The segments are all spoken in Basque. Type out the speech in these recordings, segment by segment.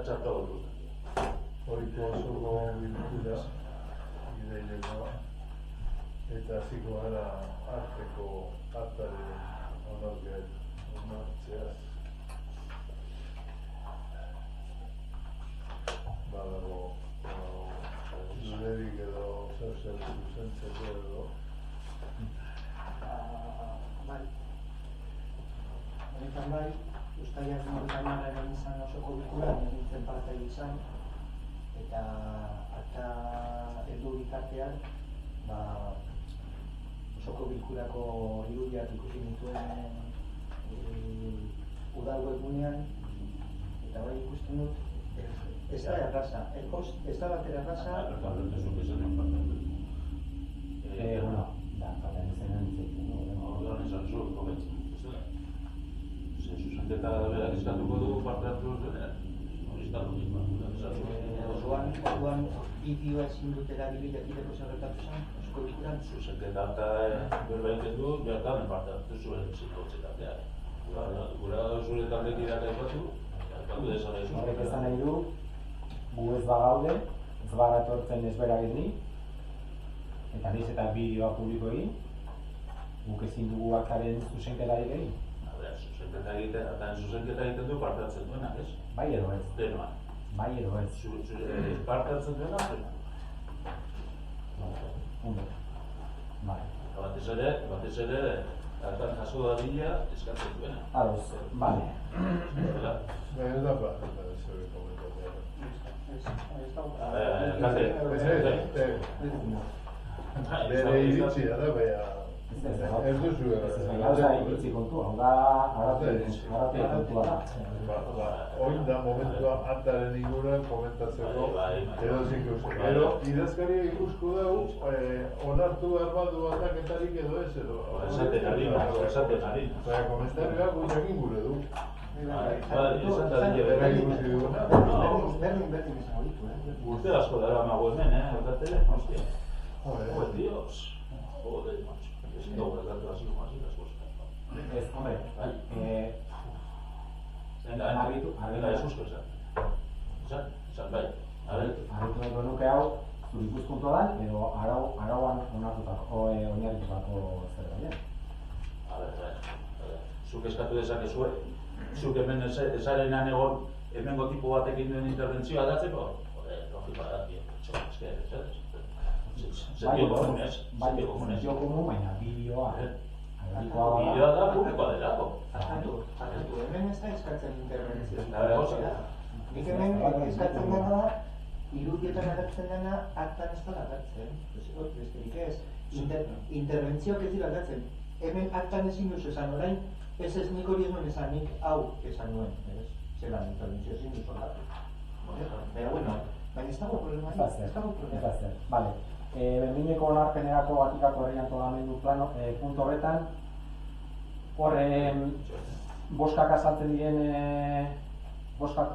txartu hori. Horiko osoko bilkura, ideilekoa, eta hasiko gara arteko artaren onartzeaz. Badago, zurerik edo zer zuzentzeko edo. Bai. Honetan bai, Uztailak 30 izan osoko bilkuran, nintzen parte izan, eta heldu bitartean, osoko bilkurako irudiak ikusi nituen udal webgunean, eta bai ikusten dut, ez da erraza, ez da batera erraza. Bueno, da, paten izan nintzen. Orduan esan zu, komentzi. Zuzenketa berak eskatuko du parte hartu dutenean. Hori ez da logikoa. Orduan bideoa ezin dut erabili jakiteko zer gertatu zen, osoko bilkuran. Zuzenketa eta berbaiten du, bertan parte hartu zuen zikotxetatean. Gura zure taldekideak aipatu dezala izan. Horrek esan nahi du, gu ez bagaude, ez bagara etortzen ez bera egin, eta niz eta bideoa publiko egin, guk ezin dugu akaren zuzenketari egin. Zuzenketa egiten du parte hartzen duenak, ez? Bai edo ez. Denoan. Bai edo ez. Parte hartzen duenak, denoan. Ondo. Bai. Batez ere, hartan jaso dadila eskatzen duena. Ados, bale. Ez da bat, zure komentatzea. Bere iritzia da, baina ez duzu Gauza iritzi kontua, hau da arate kontua da. Oin da momentua hartaren inguruan komentatzeko edo zikusten. Gero, idazkaria ikusko dugu, onartu behar badu aldaketarik edo ez edo. Esaten ari. Baina komentarioak guiakin gure du. Berdin izango ditu, Urte asko dara mago hemen, aldatele, hostia. Joder, Dios. Joder, macho. Ezin dugu gertatu así las cosas. Ez, hombre, Venga, Jesusko esan. Esan, bai. Argitu nahiko nuke hau, zure ikuspuntua da, edo arauan oinarritutako zerbait. A ver, zuk eskatu dezakezue, zuk hemen esarenan egon, hemengo tipo batekin duen interbentzioa aldatzeko? Joder, logikoa da, tío. Sentio komunez, baina bideoa. Bideoa da publikoa delako. Hemen ez da eskatzen interbentzioa. Nik hemen eskatzen dena da, irudietan agertzen dena, aktan ez da agertzen. Besterik ez. Interbentzioak ez dira agertzen. Hemen aktan ezin duzu esan orain, ez nik hori ez nuen esan, nik hau esan nuen. Zeran interbentzio ezin duzu agertzen. Baina, bueno, baina ez dago problema. Ez dago problema. Vale. Berdineko onarpenerako Batikako Herri Antolamendu plano puntu horretan, boskak azaltzen diren, boskak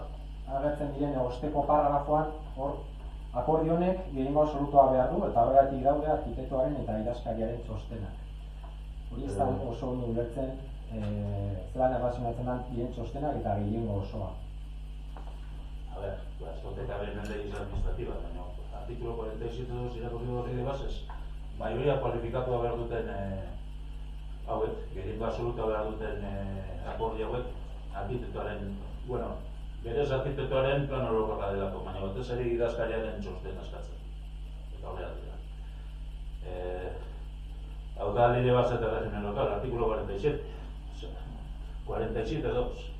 agertzen diren osteko paragrafoan, hor akordionek gehiengo absolutua behar du, eta horregatik daude arkitektoaren eta idazkariaren txostenak. Hori ez da oso ondo ulertzen, zelan erlazionatzen diren txostenak eta gehiengo osoa. A ver, esto cabe en leyes administrativas, baina artículo 47.2 irakurri horri de bases, mayoría kualifikatua behar duten hauek, gehiengo absolutua behar duten akordi hauek, arkitektoaren, bueno, berez arkitektoaren plan orokorra delako, baina batez ere idazkariaren txosten askatzen. Eta horrean dira. Hau da ley de bases de régimen local, artículo 47. 47.2.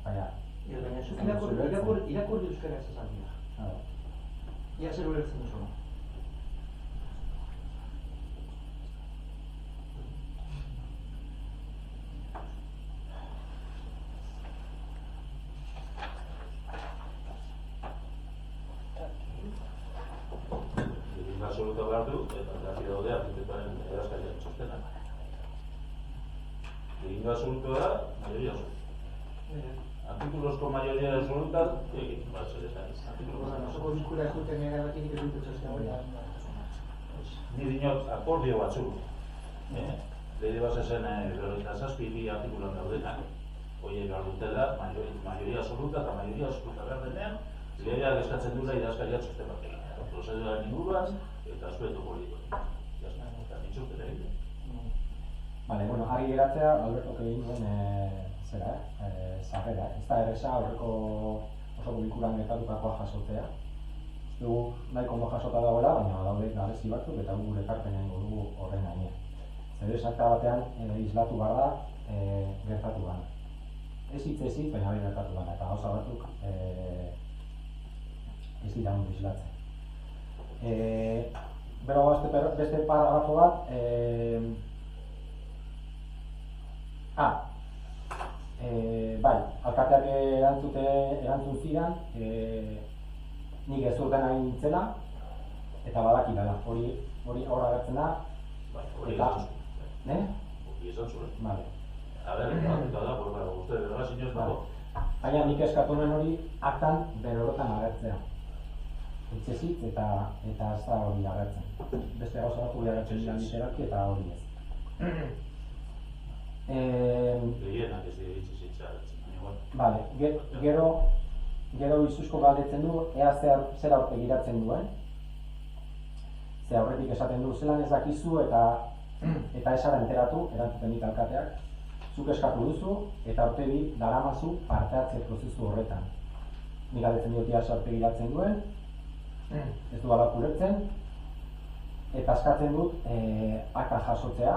Baina, irakurri euskaraz esan dira. Ia zer ulertzen duzu. Gehiengo absolutua behar du, eta garbi daude arkitektoaren idazkariaren txostenak. Gehiengo absolutua da, mayoría absoluta. Artículos con mayoría absoluta, va a ser esta lista. Osoko bilkura ekuten erabakirik ez dut txosten hori. Ni dinot akordio batzuk. Ley de basesen 57 artikuluan daudenak. horiek behar dutela, maioria absoluta eta maioria absoluta behar denean, legeak eskatzen duela idazkaria txosten bat egin. Prozeduraren inguruan eta aspektu politikoa. Eta nintxurtera egin. Vale, bueno, argi geratzea, Albertok egin duen sarrera. Ez da erresa aurreko oso bilkuran gertatutakoa jasotzea. Ez dugu nahiko ondo jasota dagoela, baina daude gabezi batzuk eta gure ekarpena egingo dugu horren gainean. Zer esakta batean islatu behar da gertatu gana. Ez hitz ezik, baina hori gertatu gana, eta gauza batzuk ez dira ondo islatzen. Bero beste paragrafo bat, bai, alkateak erantzun zidan, nik ez urten ari nintzela, eta badaki dela, hori horra gertzen da, eta... Hori esan zuen. Vale. A ber, eta da, uste, grabazio ez dago. Baina nik eskatu nuen hori aktan bere horretan agertzea. Itxezit eta ez da hori agertzen. Beste gauza bat hori agertzen dira literalki eta hori ez. Gehienak ez dira itxezitza agertzen. Vale, gero izuzko galdetzen du, ea zer aurpegiratzen duen. Ze aurretik esaten du zelan ez dakizu eta esara enteratu, erantzuten dik alkateak. Zuk eskatu duzu eta aurpegi daramazu parte hartze prozesu horretan. Nik galdetzen dut ea zer aurpegiratzen duen, ez du alak ulertzen, eta eskatzen dut akta jasotzea.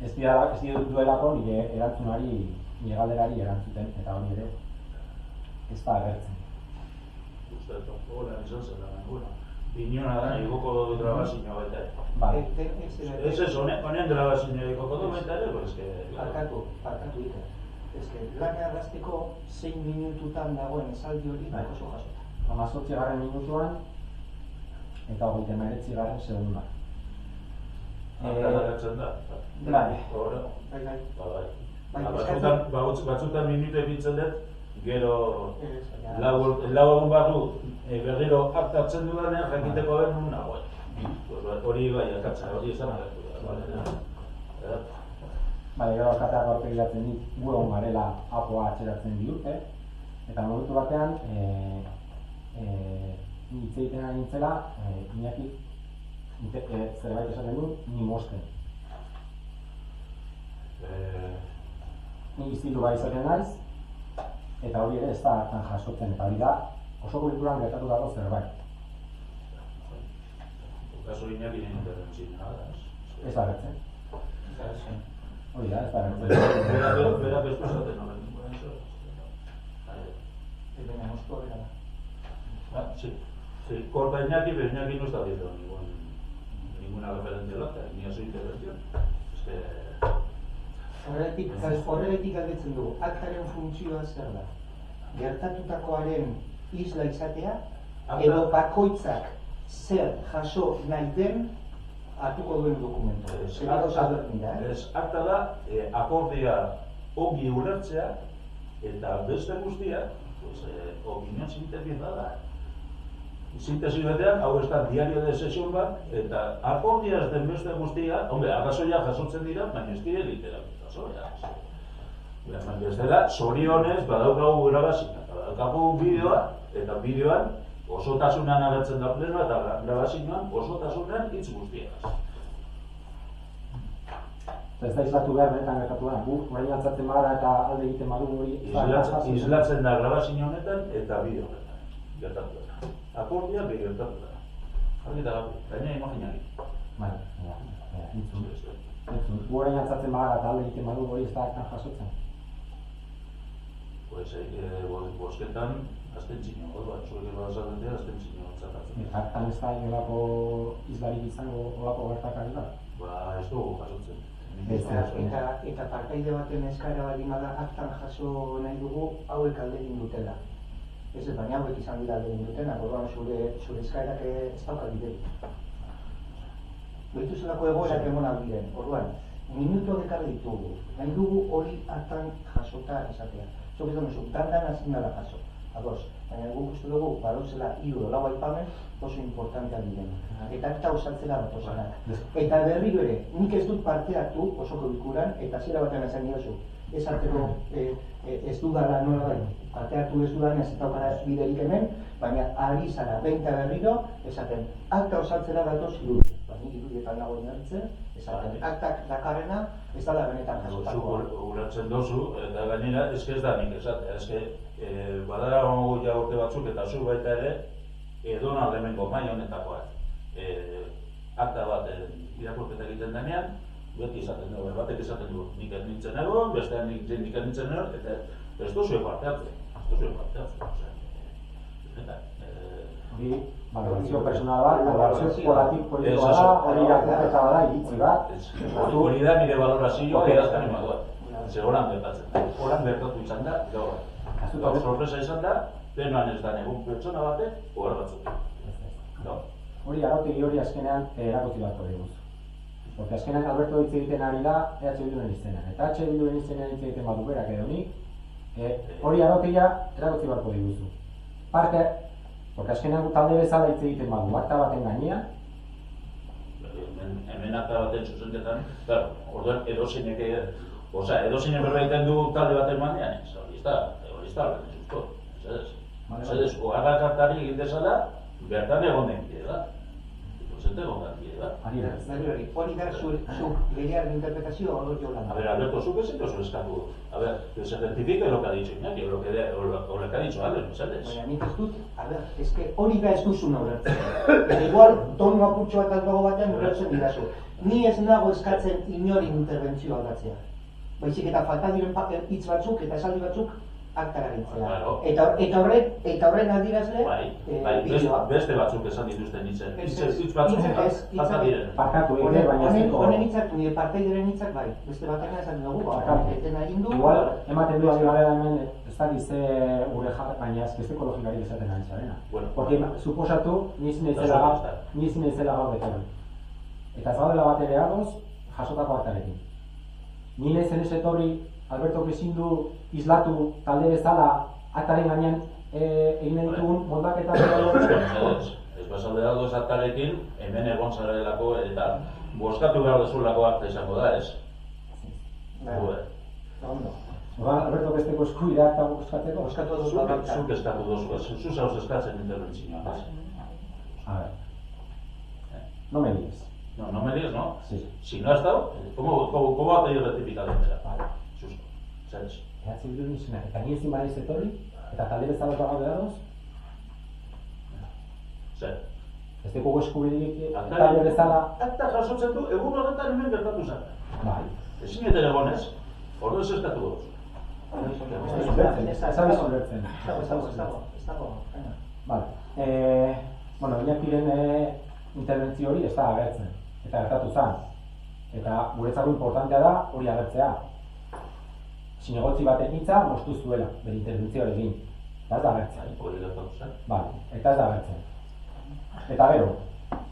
Ez duelako nire erantzunari, nire galderari erantzuten, eta hori ere ez da agertzen. Uste, horren izan zen da nenguna. Biniona da, igoko du grabazioa baita ere. Vale. Ez, honen grabazioa igoko du baita ere, pero eske... Parkatu Iker. Ez que, lan errazteko 6 minututan dagoen esaldi hori oso jasota. 18. minutuan eta 29. segunduan. Akaratzen da. Bai. Batzutan minutu ebitzen dut, gero lau egun batu berriro aktatzen dudanean jakiteko behar nun nagoen. Hori bai akatzen, hori esan agertu da. Bale, gero alkateak aurpegiratzen dit, gu egon garela apoa atxeratzen dihute, eta momentu batean hitz egiten ari nintzela, Iñaki zerbait esaten du, ni mosten. Ni iztilu bai izaten naiz, eta hori ere ez da hartan jasotzen, eta hori da osoko bilkuran gertatu dago zerbait. Kaso Iñakinen interbentzioa da. Ez da gertzen. Hori da, ez da gertzen. Berak ez esaten horren. Baina mozko bera da. Sí, corta Iñaki, pero Iñaki no está haciendo ninguna referencia lata, ni a su intervención. Horregatik galdetzen dugu, aktaren funtzioa zer da? Gertatutakoaren isla izatea, edo bakoitzak zer jaso nahi den hartuko duen dokumentu. Akta da, akordia ongi ulertzea, eta beste guztia, opinión sintetizada da. Sintesi batean, hau ez da diario de sesión bat, eta akordia ez den beste guztia, arrazoia jasotzen dira, baina ez dira literalki jasoia. Ez dela, zorionez, badaukagu grabazioa, badaukagu bideoa, eta bideoan osotasunan agertzen da plenoa, eta grabazioan osotasunan hitz guztiak. Ez da islatu behar benetan gertatu da, gu orain altzatzen bagara eta alde egiten badu hori... Islatzen da grabazio honetan eta bideo honetan, gertatu da. Akordia bi gertatu da. Argi eta gabi, gaina imaginari. Baina, entzun. Gu orain altzatzen bagara eta alde egiten badu hori ez da hartan jasotzen. Bosketan, azten txino, zuek erodazatentea, azten txino txatatzen. Hartan ez da inolako izlarik izango olako gertakari da? Ez dugu jasotzen. Eta partaide baten eskaera baldin bada aktan jaso nahi dugu hauek alde egin dutela. Ez baina hauek izan dira alde egin dutena, orduan zure eskaerak ez dauka biderik. Behitu zelako egoerak emona diren, orduan, minutu ekarri ditugu, nahi dugu hori aktan jasota esatea. Zok ez duzu, dandan hazin dara jaso. ados. Baina guk uste dugu, badauzela 3 edo 4 aipamen oso importanteak direnak. Eta osatzera datozenak. Eta berriro ere, nik ez dut parte hartu osoko bilkuran, eta hasiera batean esan diozu. Esateko ez dudala nola bai, parte hartu ez dudan ez daukara biderik hemen, baina ari zara, behin eta berriro, esaten, akta osatzera datoz irudi. Nik irudietan nago inertzen, esaten, aktak dakarrena ez dala benetan jasotakoa. Zuk uratzen dozu, eta gainera, ez da nik esatea, badara gongo ja urte batzuk, eta zu baita ere, edonan lehenengo mai honetakoa. Akta bat irakurketa egiten denean, beti esaten dugu, batek esaten du, nik ez nintzen egon, bestean nik ez nintzen egon, eta ez duzu parte hartzen. Hori, valorazio personal bat, valorazio politikoa da, hori irakurketa bada, iritzi bat. Hori da nire valorazioa idazkan emagoa. Ze horan gertatzen da. Horan gertatu izan da, gaur. Sorpresa izan da, denoan ez da egun pertsona batek, ohar batzuk. Hori arautegi hori azkenean erakutsi bat hori guz. Porque azkenean Alberto hitz egiten ari da EH Bilduren izenean. Eta EH Bilduren izenean hitz egiten badu berak edo nik, hori arautegia erakutsi barko diguzu. Parte, porque azkenean talde bezala hitz egiten badu, akta baten gainean. Hemen akta baten zuzenketan, claro, orduan edozeinek berbaiten du talde baten manean, hori ez da, ez oharrak hartari egin dezala, bertan egon den bide da. Ikusten egon den bide da. Hori da zuk legearen interpretazioa hori jolan. A ver, Alberto, zuk ez etozu eskatu. A ver, que se certifique lo que ha dicho Iñaki, o lo que ha dicho Alex, ¿sabes? Baina nik ez dut, a ver, es que hori da ez duzun ulertzen. Eta igual, tonu apurtxo bat aldago batean ulertzen didazu. Ni ez nago eskatzen inori interbentzioa aldatzea. Baizik eta falta diren hitz batzuk eta esaldi batzuk aktara gintzea. Eta horren adirazle, bideoa. Beste batzuk esan dituzten hitzen. Hitz batzuk falta diren. Parkatu egite, baina ez diko. Honen hitzak, nire parteiaren hitzak bai. Beste batean esan dugu, etena egin du. Igual, ematen du gara hemen, ez da gize gure jarra, baina ez beste ekologikari esaten ari zarena. Porque, suposatu, niz naizela gaur betorri. Eta ez gaudela bat ere adoz, jasotako aktarekin. Ni naizen ez etorri, Alberto ezin du islatu talde bezala aktaren gainean egin ditugun moldaketa ez bazalde dago aktarekin, hemen egon zarelako eta bozkatu behar dezulako akta izango da, ez? Alberto besteko eskubidea akta bozkatzeko? Zuk eskatu dozu, zu zauz eskatzen interbentzioa. A ver, no me digas. No me digas, ¿no? Sí. Si no has estado, ¿cómo ha pedido rectificar entera? Justo, ¿sabes? EH Bilduren izena, eta ni ezin badaiz etorri, eta talde bezala gaude dagoz? Zer? Ez dugu eskubiderik talde bezala... Akta jasotzen du, egun horretan hemen gertatu zen. Bai. Ezin eta egonez, ordu ez eskatu goz. Ez abiz ulertzen. Ez dago. Vale. Bueno, Iñakiren interbentzio hori ez da agertzen. Eta gertatu zen. Eta guretzako importantea da hori agertzea. Zinegotzi baten hitza moztu zuela, bere interbentzioarekin. Eta ez da agertzen. Hori gertatu zen. Vale, eta ez da agertzen. Eta gero,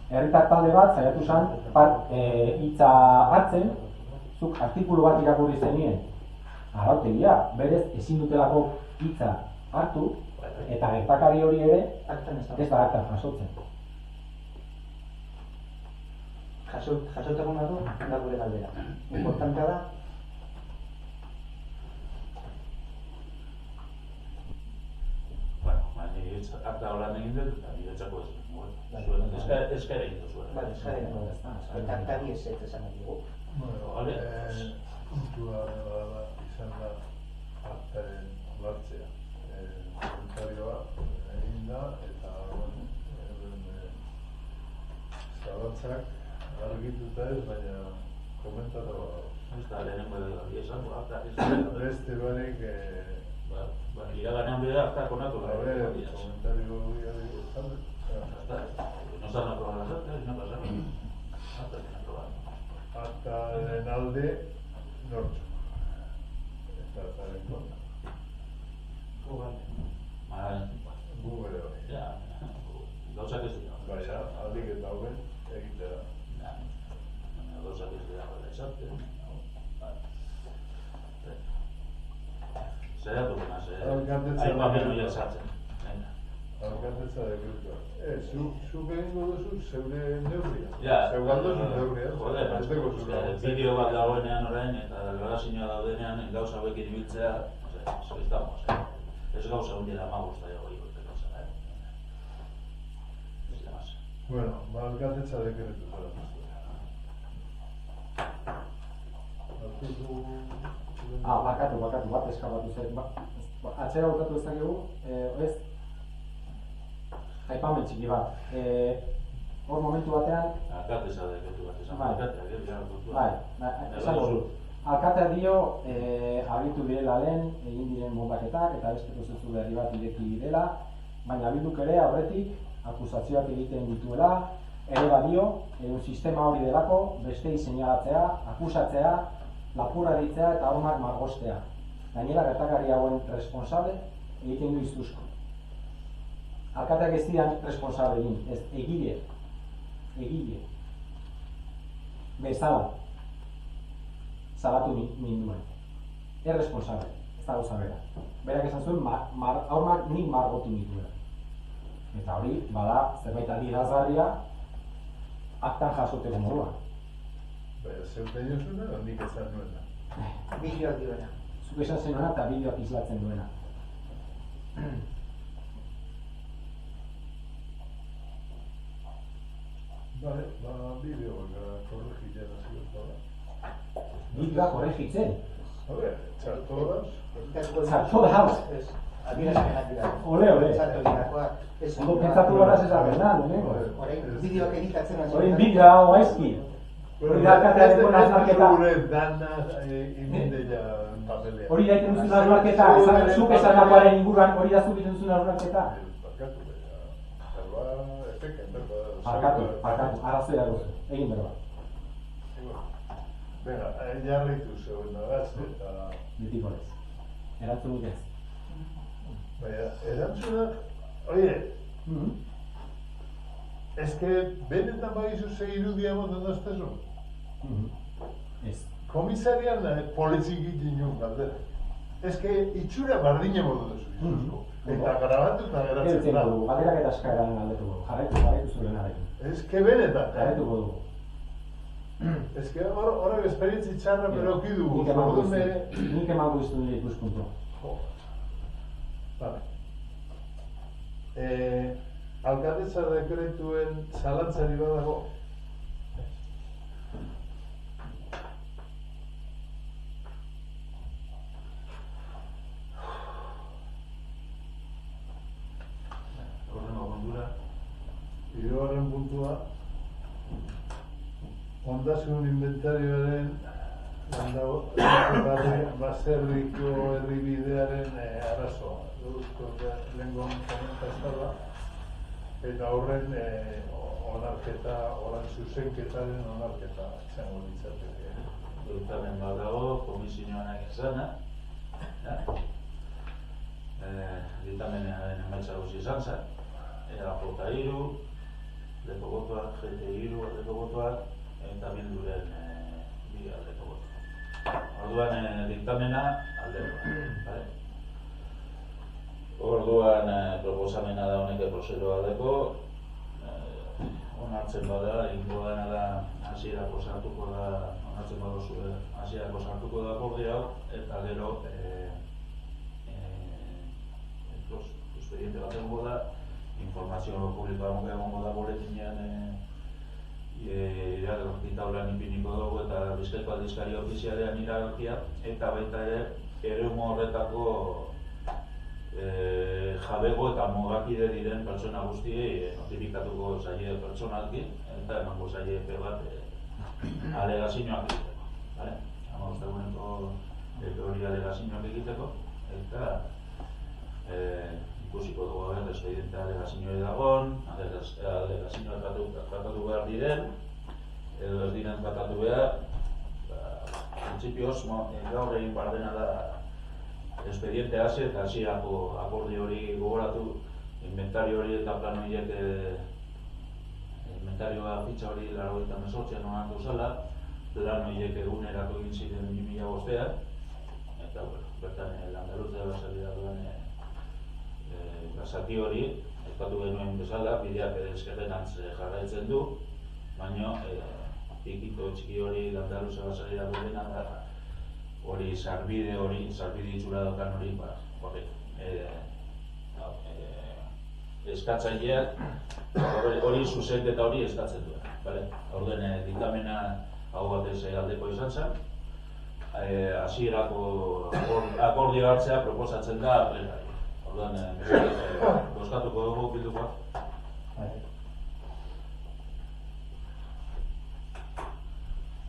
herritar talde bat saiatu zen hitza hartzen, zuk artikulu bat irakurri zenien, arautegia, berez ezin dutelako hitza hartu, eta gertakari hori ere ez da aktan jasotzen. Jasoteko nago, da gure galdera. Importantea da, akta horan egin dut, eta niretzako ez. Eskara egin dut zuen. Eta aktari ez esan dugu. Puntua izan da aktaren onartzea. Voluntarioa egin da, eta zabatzak argituta ez, baina komentatu Ez da, lehenengo esan, beste barik iraganean bera akta konatu da. Komentario No s'han aprovat les actes, no passa res. aktaren alde nortzu. Eta aktaren kontra. Gu bere hori. Gauzak ez dira. Baina, aldik eta hauen egitea. Gauzak ez dira bera esaten. Zeratu gana, aipamen horiek sartzen. alkatetza dekretua. Zuk egingo duzu zeure neurria. Ja, Zeugaldozu neurria. bideo bat dagoenean orain eta grabazioa daudenean gauza hauekin ibiltzea, ez gauza hundiera magusta hori urteko zara, ez da masa. Bueno, alkatetza dekretu zara. Bakatu, bat eskabatu zen. Atzera hautatu ezakegu, ez? Aipamen txiki bat. Hor momentu batean... Alkateza dekretu bat esan. Esango dut. Alkatea dio, abitu direla lehen, egin diren moldaketak eta beste prozesu berri bat ireki direla, baina bilduk ere aurretik akusazioak egiten dituela, ere badio, sistema hori delako, bestei seinalatzea, akusatzea, lapurraritzea eta hormak margostea. Gainera gertakari hauen responsable egiten du iztuzko. Alkateak ez dian responsable egin, ez egile. Bezala. Salatu ninduen. Ez responsable, ez da gauza bera. Berak esan zuen, hormak nik margotu ninduen. Eta hori, bada, zerbait adierazgarria, aktan jasoteko modua. Zeute diozuna, nik esan nuena. Bideoak duena. Zuk esan zenuena eta bideoak islatzen duena. Vale, bideoak korregitzen hasi dut. Bideoak korregitzen? Txartodas. Txartodas? Adierazpenak dira. Ole. Ondo pentsatu gara zezak berdan, Orain bideoak editatzen hasi. Orain bideoa oaizki. Hori da alkatearen azmarketa. Hori da iten duzun azmarketa, zuk esanakoaren inguruan hori da zuk iten duzun azmarketa. Parkatu, arrazoia duzu, egin berba. Venga, jarritu zeuen nagaz eta... Ditiko lez, erantzunik ez. Baina, erantzunak, oie, ez que benetan bagizu ze irudia moten daztezu? Ez. Komisarian politxikik inoen galdera. Ez que itxura bardine modu duzu izuzko. Eta grabatu eta geratzen da. Galderak eta eskaeran galdetu dugu, jarraitu zuen arekin. Ez que benetan. Jarraituko dugu. Ez que horrek esperientzi txarra peroki dugu. Nik emango iztu nire ikuspuntu. Vale. Alkatetza dekretuen zalantzari badago. Hirugarren puntua, ondasun inventarioaren baserriko herribidearen arazoa. Lehengon komentazala, eta horren onarketa, oran zuzenketaren onarketa izango ditzateke. Diktamen bat dago, komisioanak izana. Diktamenearen emaitza guzti izan zen. EAJ3, aldeko botoak, GT3 aldeko botoak, eta Bilduren bi aldeko botoak. Orduan diktamena aldekoa. Orduan proposamena da honek prozedura aldeko, onartzen bada, ingo dena da hasierako sartuko da, onartzen baduzu hasierako sartuko da akordio hau, eta gero expediente bat egongo da, informazio publikoa egongo da boletinean iragarkitaulan ipiniko dugu eta Bizkaiko aldizkari ofizialean iragarkia, eta baita ere eremu horretako jabego eta mugakide diren pertsona guztiei notifikatuko zaie pertsonalki eta emango zaie epe bat alegazioak egiteko. Amagosteguneko hori alegazioak egiteko eta ikusiko dugu espediente alegazioa dagoen, alegazioa tratatu behar diren, edo ez diren tratatu behar, printzipioz gaur egin behar dena da espediente hasi eta hasierako akordio hori gogoratu, inventario hori eta plan horiek inventarioa fitxa hori 98an onartu zela, plan horiek egunerako egin ziren 2005an, eta bertan Andaluzia baserria duen zati hori eskatu genuen bezala, bideak eskerrenantz jarraitzen du, baina pikito txiki hori Landaluze baserrira duena da, hori sarbide itxura daukan hori, eskatzaileak hori zuzenketa hori eskatzen duen. Orduan, diktamena hau batez aldeko izan zen, hasierako akordio hartzea proposatzen da plenari. Orduan, bozkatuko dugu bildukoak.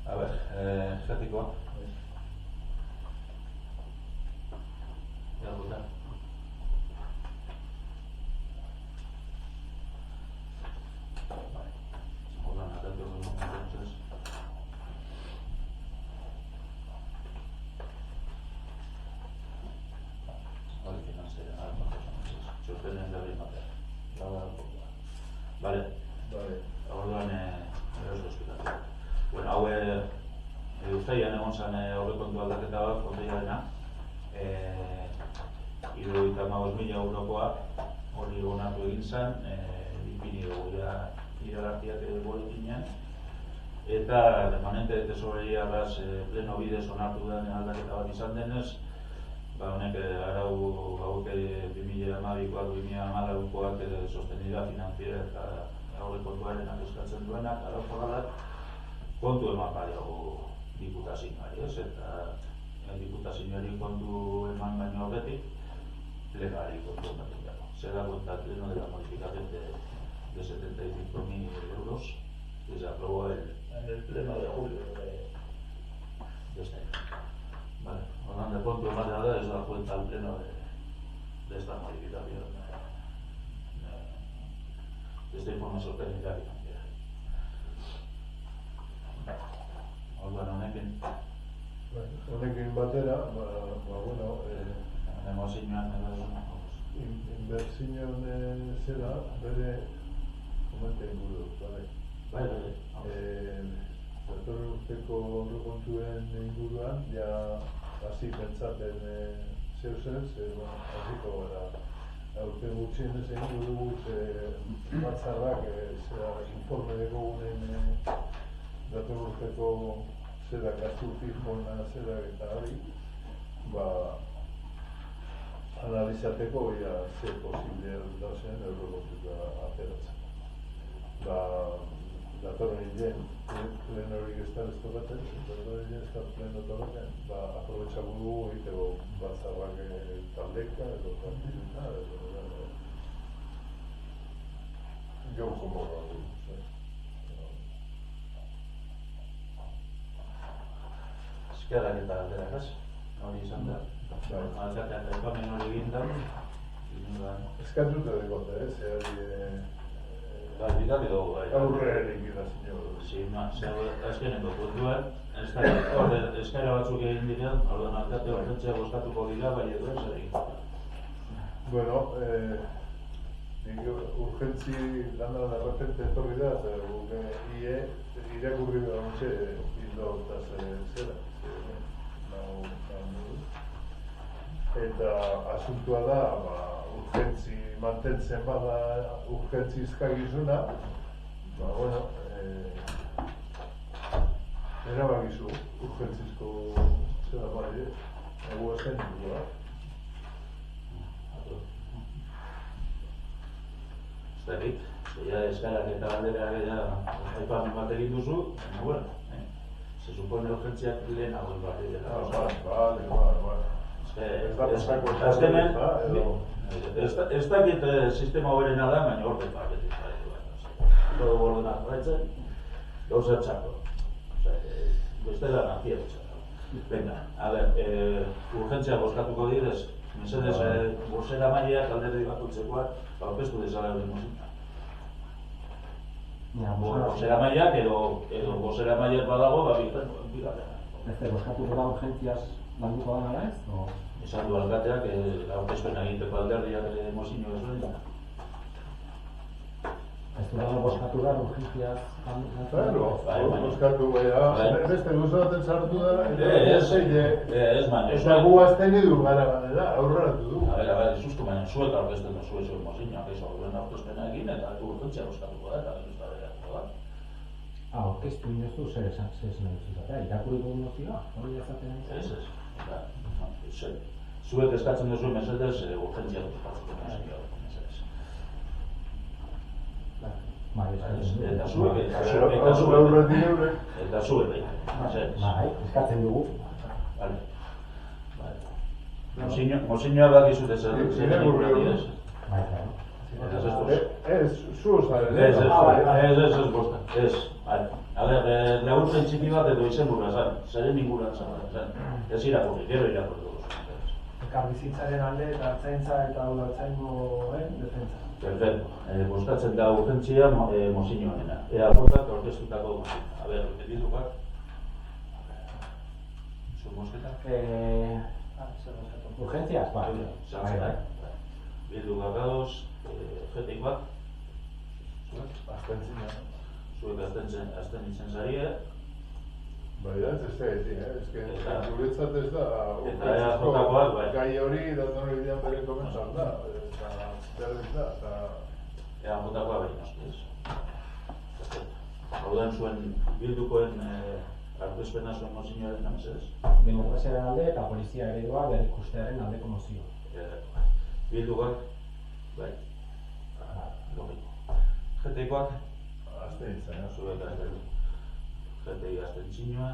A ber, jatikoa. Jaguta. Orduan, atatu dugu entonces. Vale, financiera, txostenen berri ematea. Vale. Orduan, erosko esplikatu. Bueno, hau uztailean egon zen aurrekontu aldaketa bat, fondeiarena. 75.000 eurokoa hori onartu egin zen, ipini dugu iragarkiak boletinen. Eta remanente de tesorería pleno bidez onartu den aldaketa bat izan denez, honek arau hauek 2012koak, 2014koak sostenida finanziera eta aurrekontuarenak eskatzen duenak, arau foralak, kontu eman badiogu diputazioari, eta diputazioari kontu eman baino horretik, plenari kontu eman dago. Se da cuenta pleno de la modificación de 75.000 euros que se aprobó en el pleno de julio de este año. Vale, hablando de punto más nada es dar cuenta al pleno de esta modificación de esta información técnica financiera. Orduan honekin batera, inbertsioan zera bere komente inguru, datorren urteko aurrekontuen inguruan, ja hasi pentsaten zeuzen, hasiko gara. Aurten gutxien ez egin dugu batzarrak informe dekogunen datorren urteko zera gastu fijona zera eta hori, analizateko ze posible dauzen aurrekontuka ateratzen. Datorren hilen, pleno hori gestar ez tokatzen, datorren hilen ez pleno tokatzen, aprobetxako dugu egiteko batzarrak taldeka, edo partizuna, edo gau komorra dugu. Eskerrak eta galderak ez, hori izan da. Alkateak aipamen hori egin da. Eskatuta dekote, Galdikak edo aurrerik idazio. Azkeneko puntuan, eskaera batzuk egin diren, orduan alkate horretzea bozkatuko dira, bai edo ez egin. Bueno, urgentzi lana de repente etorri da, eta guke irakurri da hontxe hildo hortaz zera. Eta asuntua da, urgentzi mantentzen bada urgentzi izkagizuna, erabakizu urgentzizko zera bai, egu ezen dugu da. Zerrik, eskarak eta galderak aipamen bat egin duzu, se supone urgentziak lehenago bat egin. Azkenen, ez dakit sistema hoberena da, baina horret batetik todo bordenak jarraitzen, gauza txako. Bestela nazia txako. Venga, a ver, urgentzia bozkatuko direz, mesedez, bozera maileak alderdi bakutzekoak, aurkeztu dezala euren musika. Bozera maileak edo bozera maileak badago, bigarren. Beste, bozkatuko da urgentziaz landuko da nara ez? Esan du alkateak, aurkezpena egiteko alderdiak mozino ezberdina. Zudano boskatu da, urgentziaz... Claro, boskatu gara, beste guzo baten sartu dara, Ez, baina... eta gu azten edu gara badela, aurreratu du. A ber, sustu, baina zuek aurkezten da zuek mozinoak, ez horren aurkezpena egin, eta urgentzia boskatuko da, eta ez da beratuko da. Aurkeztu inozu zer esan nahi zuzatea, irakurri dugu mozioa, hori ezaten nahi? Ez. Zuek eskatzen duzu mesedez, urgentzia boskatzen da. Eta zuek, eskatzen dugu. Mozinoa bakizu zer egin ez? Ez, zu osaren. Ez, bosta. Ez. A ber, laguntzen txiki bat edo izen burra zan. Zeren inguran zan. Ez irakurri, gero irakurri dugu. Elkarbizitzaren alde eta ertzaintza eta udaltzaingoen defentsa. Perfecto. Boskatzen da urgentzia mozinoanena. Ea botak orkestutako mozinoa. A ber, repetitu bat. Zur mosketa? Urgentziaz, ba. Bildu gagados, jetik bat. Zuek azten itzen zarie. Baina ez da eti, guretzat ez da gai hori dator idean bere komentzal da, Ea jotakoa behin noski ez. Haudan zuen bildukoen aurkezpena zuen mozinoaren namezez. Demokraziaren alde eta polizia eredua berrikustearen aldeko mozio. Bildukak, bai, logiko. Jeteikoak, azten izan, zuek azten. Jetei azten txinoa.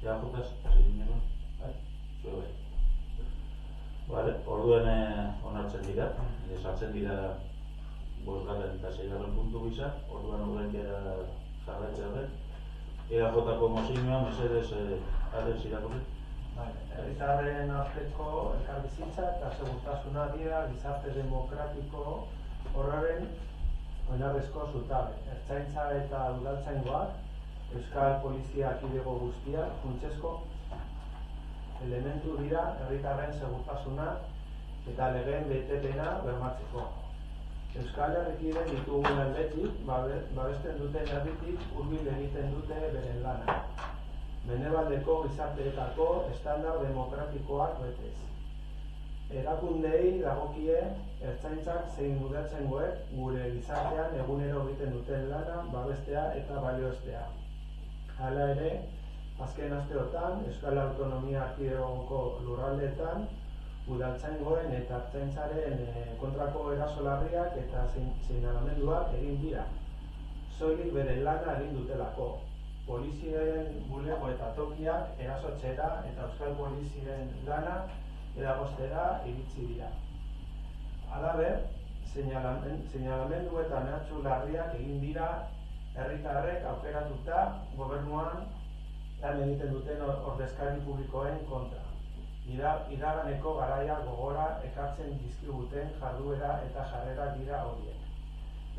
Ea jotaz, zein nero? Bai, zuek bai. Vale, orduen onartzen dira, sartzen dira 5. eta 6. puntu gisa, orduan urrentzera jarraitzea den. EAJ-ko mozinoa, mesedez, ades irakurri? Herritarren arteko elkarbizitza eta segurtasuna dira gizarte demokratiko horraren oinarrizko zutabe. Ertzaintza eta udaltzaingoak, Euskal Polizia kidego guztiak, funtsezko elementu dira herritarren segurtasuna eta legeen betepena bermatzeko. Euskal Herrikide ditugun aldetik, babesten duten herritik hurbil egiten dute beren lana. Mendebaldeko gizarteetako estandar demokratikoak betez. Erakundeei dagokie ertzaintzak zein udaltzaingoek gure gizartean egunero egiten duten lana babestea eta balioestea. Hala ere, azken asteotan, Euskal Autonomia Erkidegoko lurraldeetan, udaltzaingoen eta ertzaintzaren kontrako erasolarriak eta seinalamenduak egin dira. Soilik bere lana egin dutelako. Polizien bulego eta tokiak erasotzera eta Euskal Polizien lana eragoztera iritsi dira. Halaber, seinalamendu eta mehatxu larriak egin dira herritarrek aukeratuta gobernuan lan egiten duten ordezkari publikoen kontra. Iraganeko garaia gogora ekartzen dizkiguten jarduera eta jarrera dira horiek.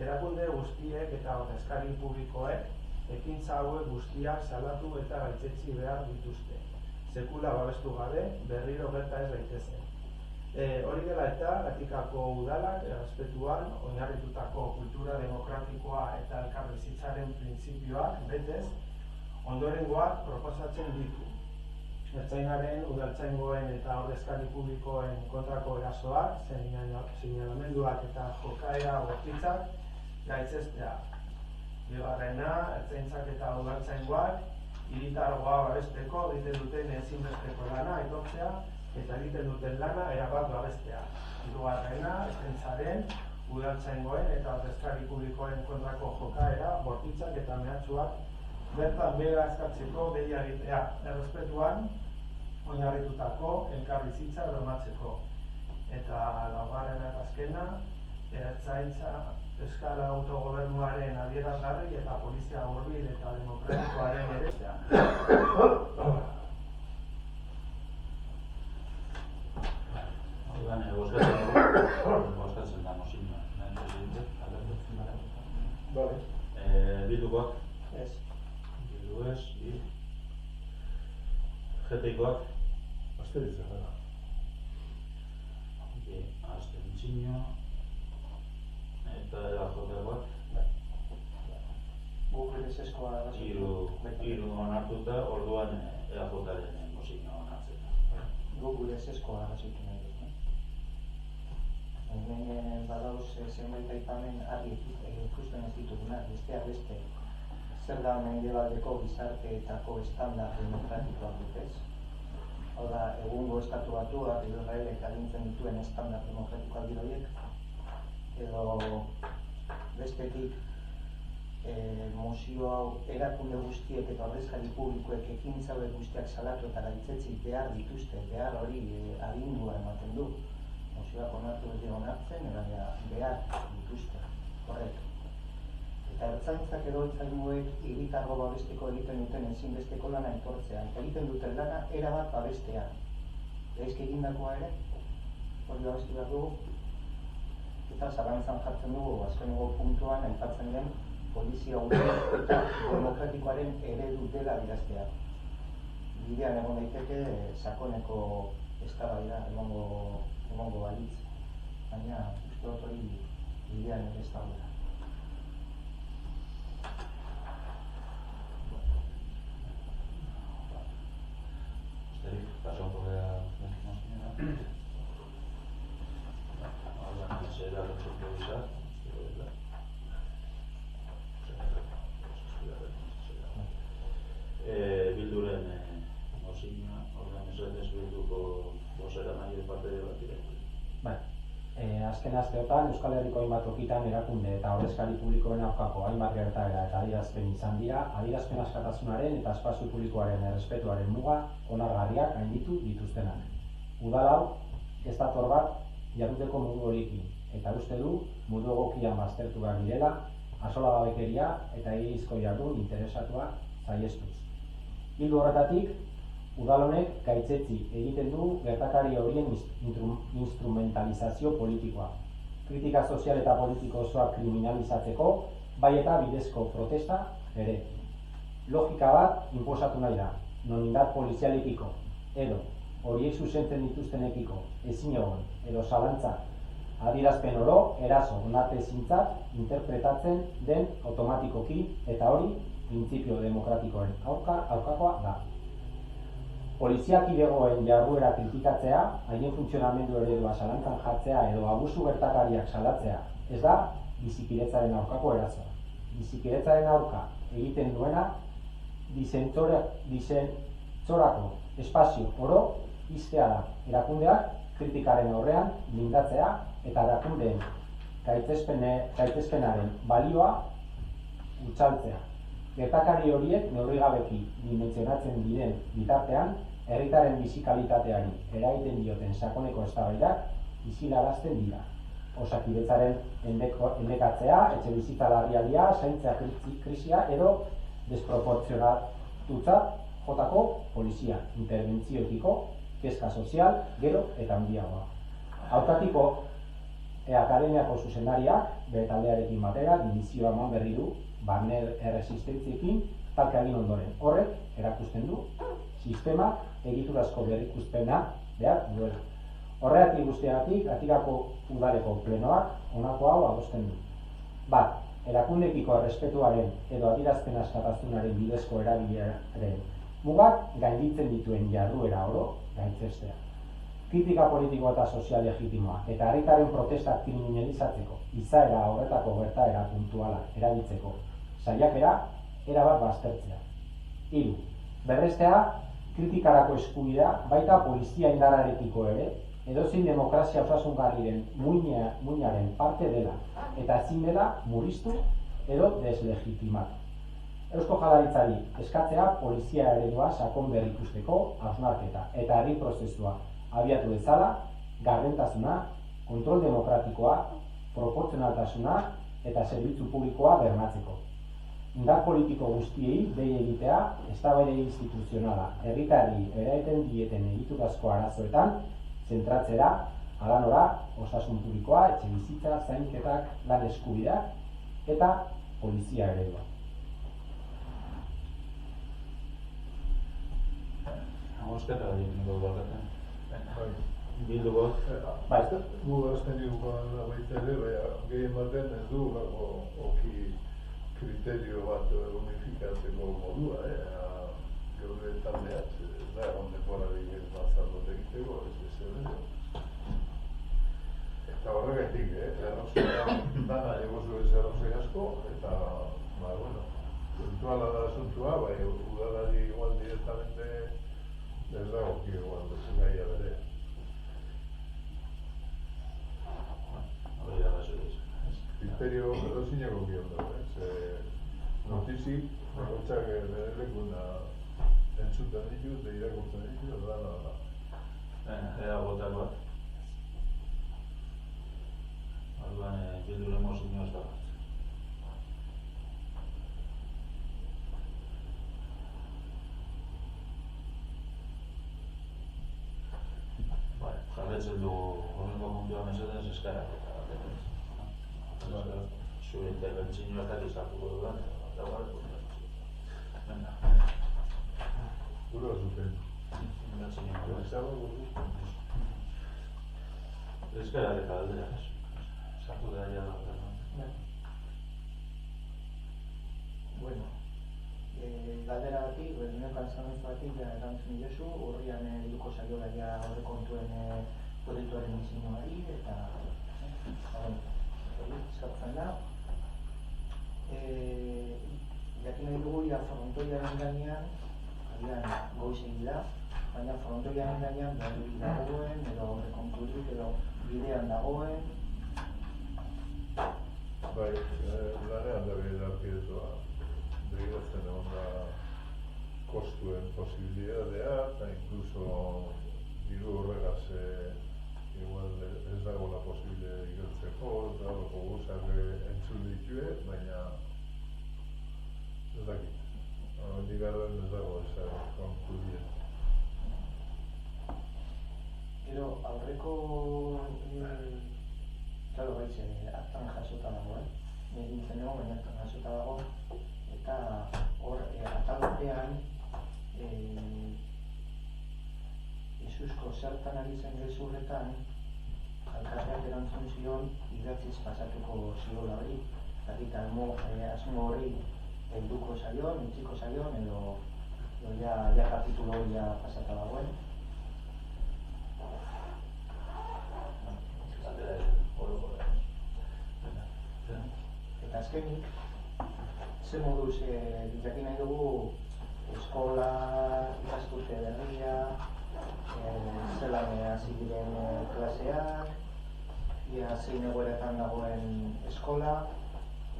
Erakunde guztiek eta ordezkari publikoek ekintza hauek guztiak salatu eta gaitzetsi behar dituzte. Sekula babestu gabe, berriro gerta ez daitezen. Hori dela eta Gatikako udalak errespetuan oinarritutako kultura demokratikoa eta elkarbizitzaren printzipioak betez ondorengoak proposatzen ditu. Ertzainaren, udaltzaingoen eta ordezkari publikoen kontrako erasoak, seinalamenduak eta jokaera bortitzak gaitzestea. Bigarrena, ertzaintzak eta udaltzaingoak hiritargoa babesteko egiten duten ezinbesteko lana aitortzea eta egiten duten lana erabat babestea. Hirugarrena, ertzaintzaren, udaltzaingoen eta ordezkari publikoen kontrako jokaera bortitzak eta mehatxuak bertan behera eskatzeko deia egitea, errespetuan oinarritutako elkarbizitza bermatzeko. Eta laugarrena eta azkena, ertzaintza Euskal Autogobernuaren adierazgarri eta polizia hurbil eta demokratikoaren erestea. Orduan, boskatzen da mozinoa. Bildukoak? Ez. Bildu ez, Jeteikoak? Azten izan gara. Azten txino. Hiru onartuta, orduan EAJaren mozioa onartzen. Guk gure ezezkoa arrazoitu nahi dut. Hemen badauz zenbait aipamen argi ikusten ez ditugunak, besteak beste. Zer da mendebaldeko gizarteetako estandar demokratikoak dutez. Hau da, egungo estatu batuak edo Israelek agintzen dituen estandar demokratikoak dira horiek. Edo bestetik mozio hau erakunde guztiek eta ordezkari publikoek ekintza hauek guztiak salatu eta gaitzetsi behar dituzte, behar hori agindua ematen du. Mozioak onartu ez dira onartzen, behar dituzte, horrek. Eta ertzaintzak edo ertzaingoek hiritargo babesteko egiten duten ezinbesteko lana etortzea. Eta egiten duten lana erabat babestea. Gaizki egindakoa ere, hori babestu behar dugu. Eta zalantzan jartzen dugu, azkeneko puntuan aipatzen den polizia urte eta demokratikoaren eredu dela adieraztea. Bidean egon daiteke sakoneko eztabaida egongo balitz, baina uste dut hori bidean ere ez dagoela. Usterik, pasauko gara será lo que improvisar. Bilduren mozioa, ordean esaten bilduko bozera nahi parte bat direktu. Azken asteotan Euskal Herriko hainbat tokitan erakunde eta ordezkari publikoen aurkako hainbat gertaera eta adierazpen izan dira, adierazpen askatasunaren eta espazio publikoaren errespetuaren muga onargarriak gainditu dituztenak. Udal hau ez dator bat jarduteko modu horiekin, eta uste du modu egokian baztertu behar direla, axolagabekeria eta egiazko jardun interesatua saihestuz. Ildo horretatik, udal honek gaitzetsi egiten du gertakari horien instrumentalizazio politikoa. Kritika sozial eta politiko osoa kriminalizatzeko, bai eta bidezko protesta ere. Logika bat inposatu nahi da, non indar polizialikiko, edo horiek zuzentzen dituztenekiko ezin egon, edo zalantza adierazpen oro eraso onartezintzat interpretatzen den automatikoki, eta hori printzipio demokratikoen aurkakoa da. Polizia kidegoen jarduera kritikatzea, haien funtzionamendu eredua zalantzan jartzea edo abusu gertakariak salatzea, ez da bizikidetzaren aurkako erasoa. Bizikidetzaren aurka egiten duena dizentzorako espazio oro iztea da. Erakundeak kritikaren aurrean blindatzea eta erakundeen gaitzespenaren balioa utxaltzea. Gertakari horiek neurrigabeki dimentsionatzen diren bitartean, herritarren bizi-kalitateari eragiten dioten sakoneko eztabaidak isilarazten dira. Osakidetzaren endekatzea, etxebizitza larrialdia, zaintza krisia edo desproportzionatutzat jotako polizia, interbentzioetiko, kezka sozial, gero eta handiagoa. Aurkatiko akademiako zuzendariak, bere taldearekin batera, dimizioa eman berri du, barne erresistentziekin talka egin ondoren. Horrek erakusten du sistema egiturazko berrikuspena behar duela. Horregatik guztiagatik, Atikako udaleko plenoak honako hau adosten du. Bat, erakundekiko errespetuaren edo adierazpen askatasunaren bidezko erabileraren mugak gainditzen dituen jarduera oro gaitzestea. Kritika politikoa eta sozial legitimoa eta herritarren protestak kriminalizatzeko, izaera horretako gertaera puntuala erabiltzeko saiakera erabat baztertzea. 3. Berrestea, kritikarako eskubidea baita polizia indarrarekiko ere, edozein demokrazia osasungarriren muinaren parte dela eta ezin dela murriztu edo deslegitimatu. Eusko Jaurlaritzari eskatzea polizia eredua sakon berrikusteko hausnarketa eta herri prozesua abiatu dezala, gardentasuna, kontrol demokratikoa, proportzionaltasuna eta zerbitzu publikoa bermatzeko. Indar politiko guztiei dei egitea eztabaida instituzionala herritarrei eraiten dieten egiturazko arazoetan zentratzera, halanora, osasun publikoa, etxebizitza, zainketak, lan eskubideak eta polizia eredua. Osketa egin dugu barkatzen. Bildu goz. Gu azten dugu baita ere, gehien baten ez du oki kriterio bat unifikatzeko modua, geure taldeak, ez da egon denborarik ez batzardote egiteko, ez edo. Eta horregatik, errausia dana egozu ez errausei asko, eta, bueno, puntuala da asuntua, bai, udalari igual directamente ez dago ki igual, ez gaia bere. Hori da basuriz. Kriterio edozineko kion dago, notizi, bakoitzak bere lekuna entzuten ditu, eta irakurtzen ditu, da. Ea botako bat. Orduan, bilduren mozio ez da bat. Jarretzen du horrengo munduan mesedez eskarak eta zure interbentzioak izatuko dudan, eta venga. Gura zuten. Eskarak eta aldeak, sartu da ja da. Bueno, galdera batik, neukan zamentuatik erantzun diozu, urrian helduko zaiola ja aurrekontuen proiektuaren diseinuari eta eskatzen da. Jakin nahi dugu ja frontoiaren gainean, agian goizegi da, baina frontoiaren gainean berri dagoen edo aurrekonturik edo bidean dagoen. Bai, lanean da bide arkidetua. Begiratzen egon da kostuen posibilitatea, eta incluso diru horregaz igual ez dago la posible igertzeko, eta horreko guzak entzun ditue, baina ez dakit. Digarren ez dago ez konkludien. Gero aurreko, claro, baiz, aktan jasota dago, egin zen egon, baina aktan jasota dago, eta hor atal batean Jesuzko zertan ari zen gezurretan alkateak erantzun zion idatziz pasatuko ziola hori, eta asmo hori helduko zaion, utziko zaion edo ja kapitulo hori ja pasata dagoen. Eta azkenik, ze moduz jakin nahi dugu eskola, ikasturte berria, zelan hasi diren klaseak, ia zein egoeretan dagoen eskola,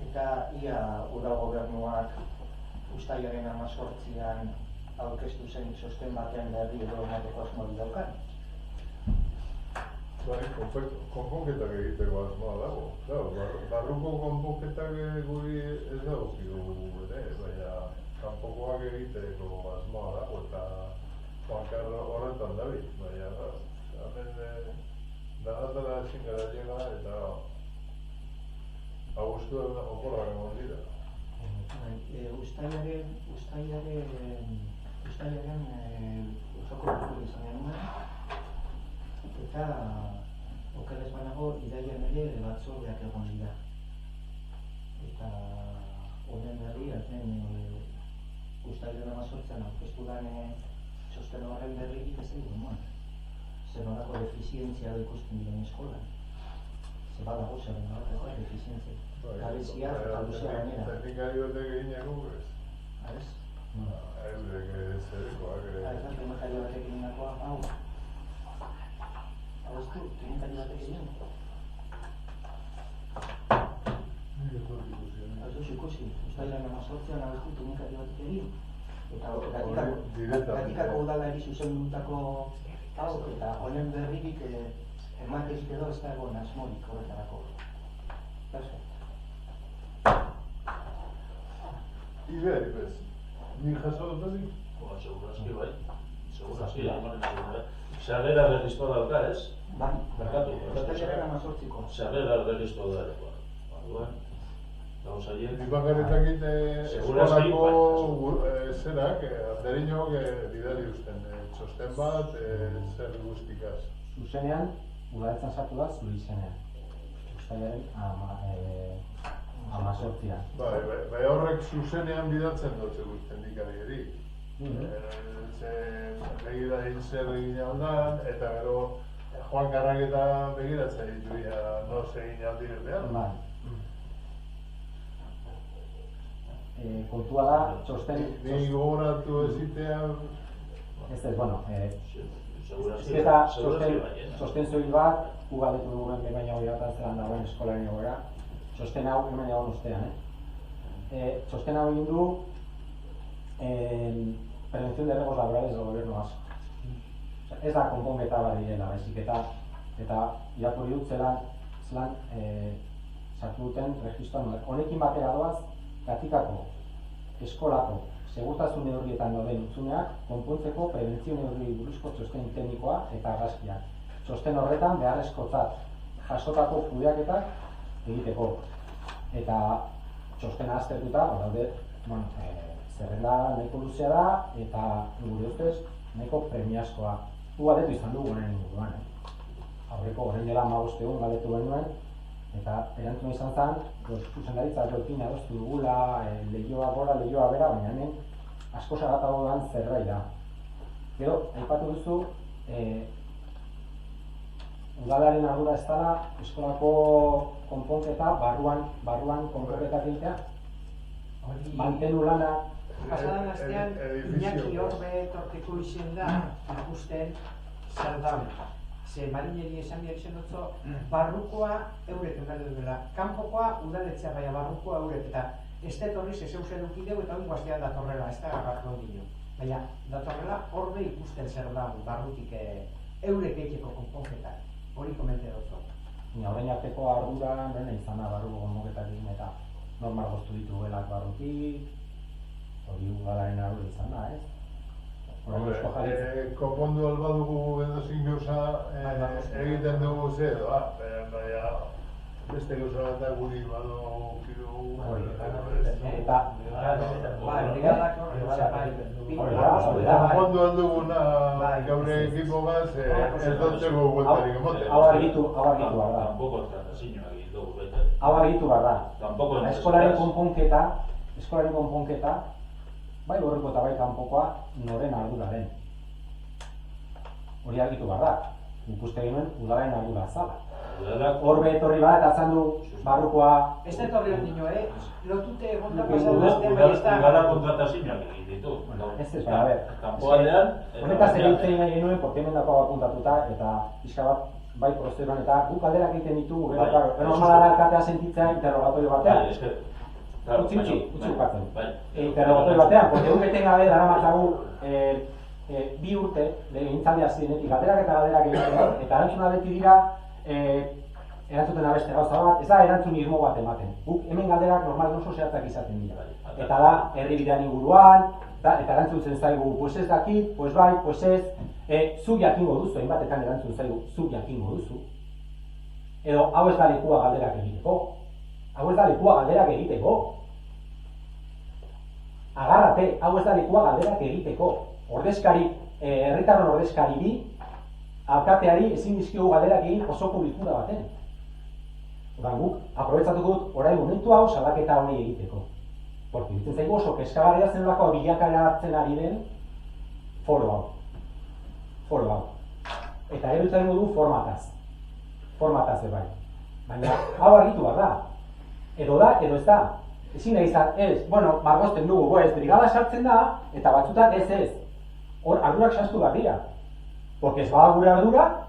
eta ia udal gobernuak uztailaren 18an aurkeztu zen txosten batean berri edo emateko asmorik daukan. Bai, konponketak egiteko asmoa dago. Barruko konponketak guri ez dago zidu ere, baina kanpokoak egiteko asmoa dago eta bankar horretan dabil. Baina, hemen danatara ezin gara llega eta abuztuan okorak egon dira. Uztailaren osoko bilkura izan genuen, eta okerrez banago irailean ere batzordeak egon dira. Eta honen berri, uztailaren 18an aurkeztu den txosten horren berririk ez egin nuen. Zer nolako defizientzia da ikusten diren eskolan. Zer badago zer nolako defizientzia. Gabezia eta luzea gainera. Teknikari batek egin egu ez? Ez? Eurek zerikoak ere. Ez da, teknikari batek egin dagoa, hau. Hau ez du, teknikari batek egin. Hau ez ikusi, uztailaren 18an hau ez du teknikari batek egin. Eta gatikako udalari zuzendutako hau, eta honen berririk ematezik edo ez da egon asmorik horretarako. Perfecto. Iber, bez, nik jaso dut hori? Segurazki bai, segurazki, sarrera berrizko dauka, ez? Bai, Berkatu, uztailaren 18ko. sarrera berrizko dauka. Orduan, gauza horiek. Nik bakarretakit eskolako zerak, handeriñok bidali usten, txosten bat, zer guztikaz. Zuzenean, udaletxan sartu da zure izenean. Uztailaren 18an. Bai, horrek zuzenean bidatzen dut zegoen teknikariari. Begira hil zer egin aldan, eta gero Joan Karraketa begiratzen ditu noz egin aldiren behar. Kontua da, txosten... Ni gogoratu ezitean... Ez ez, bueno, eta txosten zoil bat, ugaletu duen baina hori bat zelan dagoen eskolaren egoera, txosten hau hemen egon ustean, txosten hau egin du prevención de riesgos laborales del gobierno vasco. Ez da konponketa bat direla, baizik eta irakurri dut zelan sartu duten registroan. Honekin batera doaz, Gatikako eskolako segurtasun neurrietan dauden hutsuneak konpontzeko prebentzio neurriei buruzko txosten teknikoa eta argazkiak. Txosten horretan beharrezkotzat jasotako kudeaketak egiteko. Eta txostena aztertuta, daude, zerrenda nahiko luzea da eta gure ustez nahiko premiazkoa. Galdetu izan dugu honen inguruan. Aurreko orain dela 15 egun galdetu genuen, eta erantzuna izan zen, zuzendaritzarekin adostu dugula, lehioa gora, lehioa bera, baina hemen asko sagatago dan zerbait da. Gero, aipatu duzu, udalaren ardura ez dela eskolako konponketa, barruan konponketak egitea, mantenu lana. Pasadan astean, Iñaki Orbe etorteko izen da, ikusten zer daun. Ze marineri esan behar izan dutzo, barrukoa eurek eman dutela. Kanpokoa udaletzea baina barrukoa eurek, eta ez detorriz ez eusen dukideu eta oingo astean datorrela, ez da garratu dino. Baina datorrela Orbe ikusten zer daun, barrutik eurek egiteko konponketak. Hori komente dutzo. Orain arteko ardura nena izan da barruko konponketakin eta normal goztu ditugelak barrutik, hori udalaren ardura izan da, ez? Konpondu albadugu edozin gauza egiten dugu zer, baina beste gauza bat da guri bado kidu... Konpondu alduguna gaur ekipo gaz ez dutzeko gueltarik emote. Hau argitu behar da. Hau argitu behar da. Eskolaren konponketa, bai gorriko eta bai kanpokoa noren arduraren. Hori argitu behar da. Ikuste genuen udalaren ardura zala. Orbe etorri bat eta zan du barrukoa... Ez da etorri ondino, lotute egon da pasadan astean, baina ez da... Udala kontratazioak egin ditu. Ez, baina, ber. Kanpoaldean... Honetaz ere hitz egin nahi genuen, porque hemen dagoa apuntatuta, eta pixka bat, bai prozeduran eta guk alderak egiten ditugu, gero normala da alkatea sentitzea interrogatorio batean. Utsi ukatzen. Interrogatorio batean, porque guk etengabe daramatzagu bi urte, legegintzaldia zirenetik galderak eta galderak egiten, eta erantzuna beti dira erantzuten abeste gauza bat, ez da erantzun irmo bat ematen. Guk hemen galderak normal oso zehatzak izaten dira. Eta da, herribidean inguruan, eta erantzun zaigu, pues ez dakit, pues bai, pues ez, zu jakingo duzu, hainbatetan erantzun zaigu, zu jakingo duzu. Edo, hau ez da lekua galderak egiteko. Hau ez da lekua galderak egiteko. Agarrate, hau ez da lekua galderak egiteko. Ordezkari, herritarron ordezkari bi, alkateari ezin dizkiogu galderak egin osoko bilkura baten. Oran guk, aprobetsatuko dut, orain momentu hau salaketa hori egiteko. Porque ditzen zaigu oso keskagarria zenolako bilakara hartzen ari den foro hau. Eta gero izango du formataz bai. Baina hau argitu behar da. Edo da, edo ez da. Ezin da izan, ez, bueno, margozten dugu, ez, brigada sartzen da, eta batzutan ez. Hor, ardurak sastu behar dira. Porque ez bada gure ardura,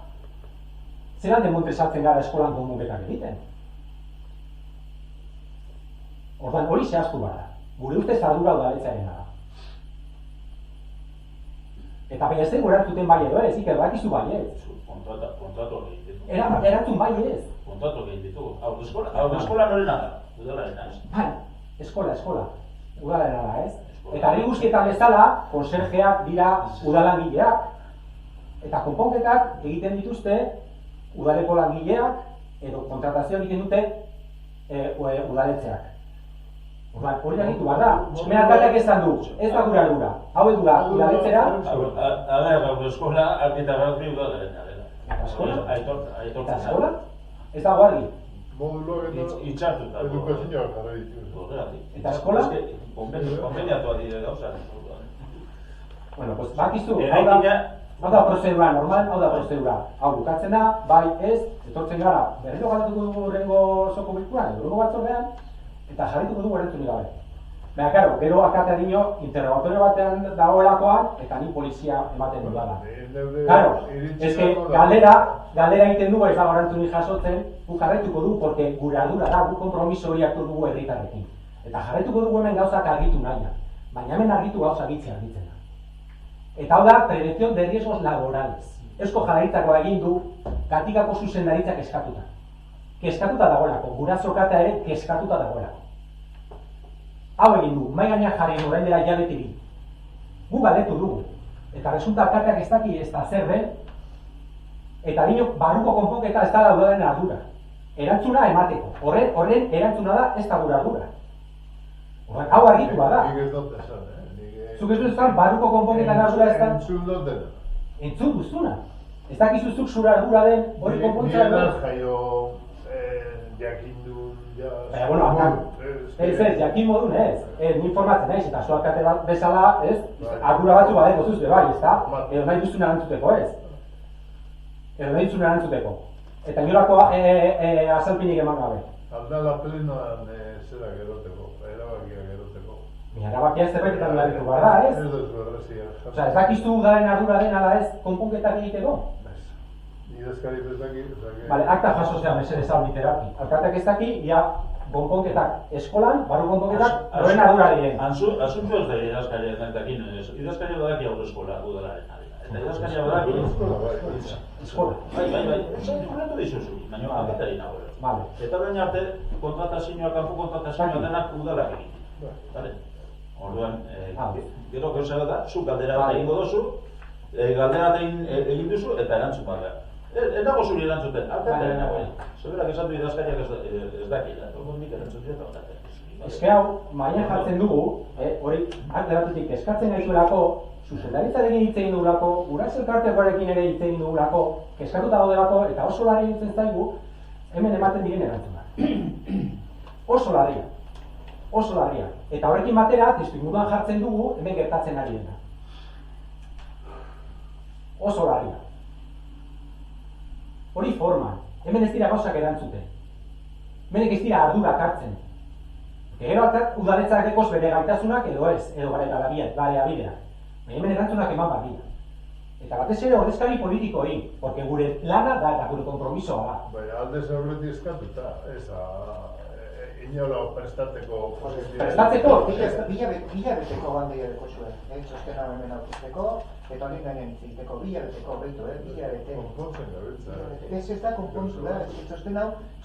zelan demonte sartzen gara eskolan konponketak egiten. Ordan hori zehaztu behar da. Gure ustez ardura udaletzearena da. Eta baina ez dugu erantzuten bai edo ez, Iker, bakizu bai ez. Kontratu hori ditu. Erantzun bai ez. Kontratu hori ditu. Aurreskola norena da, udalarena ez. Bai, eskola. Udalarena da ez. Eta hori guztietan bezala, konserjeak dira udalangileak. Eta konponketak egiten dituzte udaleko langileak edo kontratazioa egiten dute udaletzeak. Hori argitu behar da. Hemen alkateak esan du, ez da gure ardura. Hau edura udaletzera... Gaur eskola, arketa garri udalarena dela. Eta eskola? Aitortzen. Eta eskola? Ez dago argi. moduloak eta Itxartuta. edukazioak jarri dituzu. Horregatik. Eta eskola? Konbeniatuak dire gauza. Bueno, pues bakizu, hau da prozedura normal, hau da prozedura. Hau bukatzen da, bai ez, etortzen gara, berriro galatuko dugu urrengo osoko bilkuran, urrengo batzordean, eta jarrituko dugu erantzunik gabe. Baina, karo, gero akatea dino, interrogatorio batean dagoelakoan, eta ni polizia ematen dudala. Karo, eske galdera egiten dugu ez dago erantzunik jasotzen, gu jarraituko dugu, porque gure ardura da, gu kompromiso hori hartu dugu herritarrekin. Eta jarraituko dugu hemen gauzak argitu nahian, baina hemen argitu gauza argitzen da. Eta hau da, prevención de riesgos laborales. Eusko Jaurlaritzako egin du Gatikako zuzendaritzak eskatuta. Kezkatuta dagoelako, gurasokatea ere kezkatuta dagoelako. Hau egin du, mahai gainean jarri orain dela hilabete. Gu galdetu dugu. Eta resulta alkateak ez daki ez da zer den, eta dino barruko konponketa ez da udalaren ardura. Erantzuna emateko. Horren erantzuna da ez da gure ardura. Hau argitu bada. Nik ez dut esan, Zuk ez dut zan, barruko konponketan ardura ez da... Entzun dut dena. Entzun duzuna. Ez dakizuzuk zure ardura den hori konpontzea da? Nire jaio jakindun... Baina, bueno, akar. Ez, jakin modun ez. Ni informatzen naiz, eta zu alkate bat bezala, ez? Ardura batzu badeko zuzte, bai, ez da? Edo nahi duzuna erantzuteko, ez? Edo nahi duzuna erantzuteko. Eta inolako azalpinik eman gabe. Aldala plenoan zera geroteko, erabakia geroteko. Erabakia zerbait eta nolaritu behar da, ez? Ez dut berrezia. Osa, ez dakizu udaren ardura den ala ez konponketak egiteko? Ez. Idazkari bezaki... Bale, akta jaso zean mesedez hau literaki. Alkateak ez daki, ia konponketak eskolan, barru konponketak, horren ardura diren. Asuntzu ez da idazkaria zentakin, idazkaria badaki autoeskola udalaren adela. Eta idazkaria badaki... Eskola. Bai. Horretu dizuzu, baina alkatari nago. Vale. Eta orain arte, kontratazioa, kanpo kontratazioa denak udalak egin. Vale? Orduan, gero gauza da, zu galdera bat egingo duzu, galdera bat egin duzu eta erantzun bat da. Ez dago zuri erantzuten, alkatearen nago egin. Zeberak esan du idazkariak ez dakila, nik erantzun dira eta alkateak. Eske hau, maian jartzen dugu, hori, alderatutik eskatzen gaizuelako, zuzendaritzarekin hitz egin dugulako, guraso elkartekoarekin ere hitz egin dugulako, kezkatuta daudelako, eta oso larria dutzen zaigu, hemen ematen diren erantzuna. Oso larria. Oso larria. Eta horrekin batera, testuinguruan jartzen dugu, hemen gertatzen ari dena. Oso larria. Hori forma. Hemen ez dira gauzak erantzuten. Hemenek ez dira ardurak hartzen. Gero udaletzarekoz bere gaitasunak edo ez, edo baliabideak. Hemen erantzunak eman bat dira. Eta batez ere ordezkari politikoei, porque gure lana da eta gure kompromisoa da. Baina aldez aurreti eskatuta, inola prestateko posizioa. Prestatzeko? Bilabeteko bandeia deko zuen, txostena hemen aurkezteko, eta hori gainen itziteko, bilabeteko, behitu, bilabete. Konpontzen gabiltza. Ez da konpontzu da,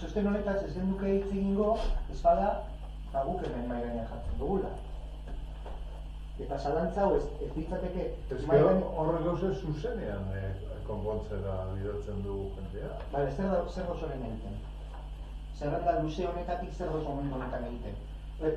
txosten honetaz ez genduke hitz egingo, ez bada, guk hemen mai gainean jartzen dugula. Eta zalantza hau ez ditzateke... Ez gero horrek gauze zuzenean konpontzera bidatzen dugu jendea. Bale, zer gozo lehen egiten? Zerrenda luze honetatik zer gozo momentu honetan egiten?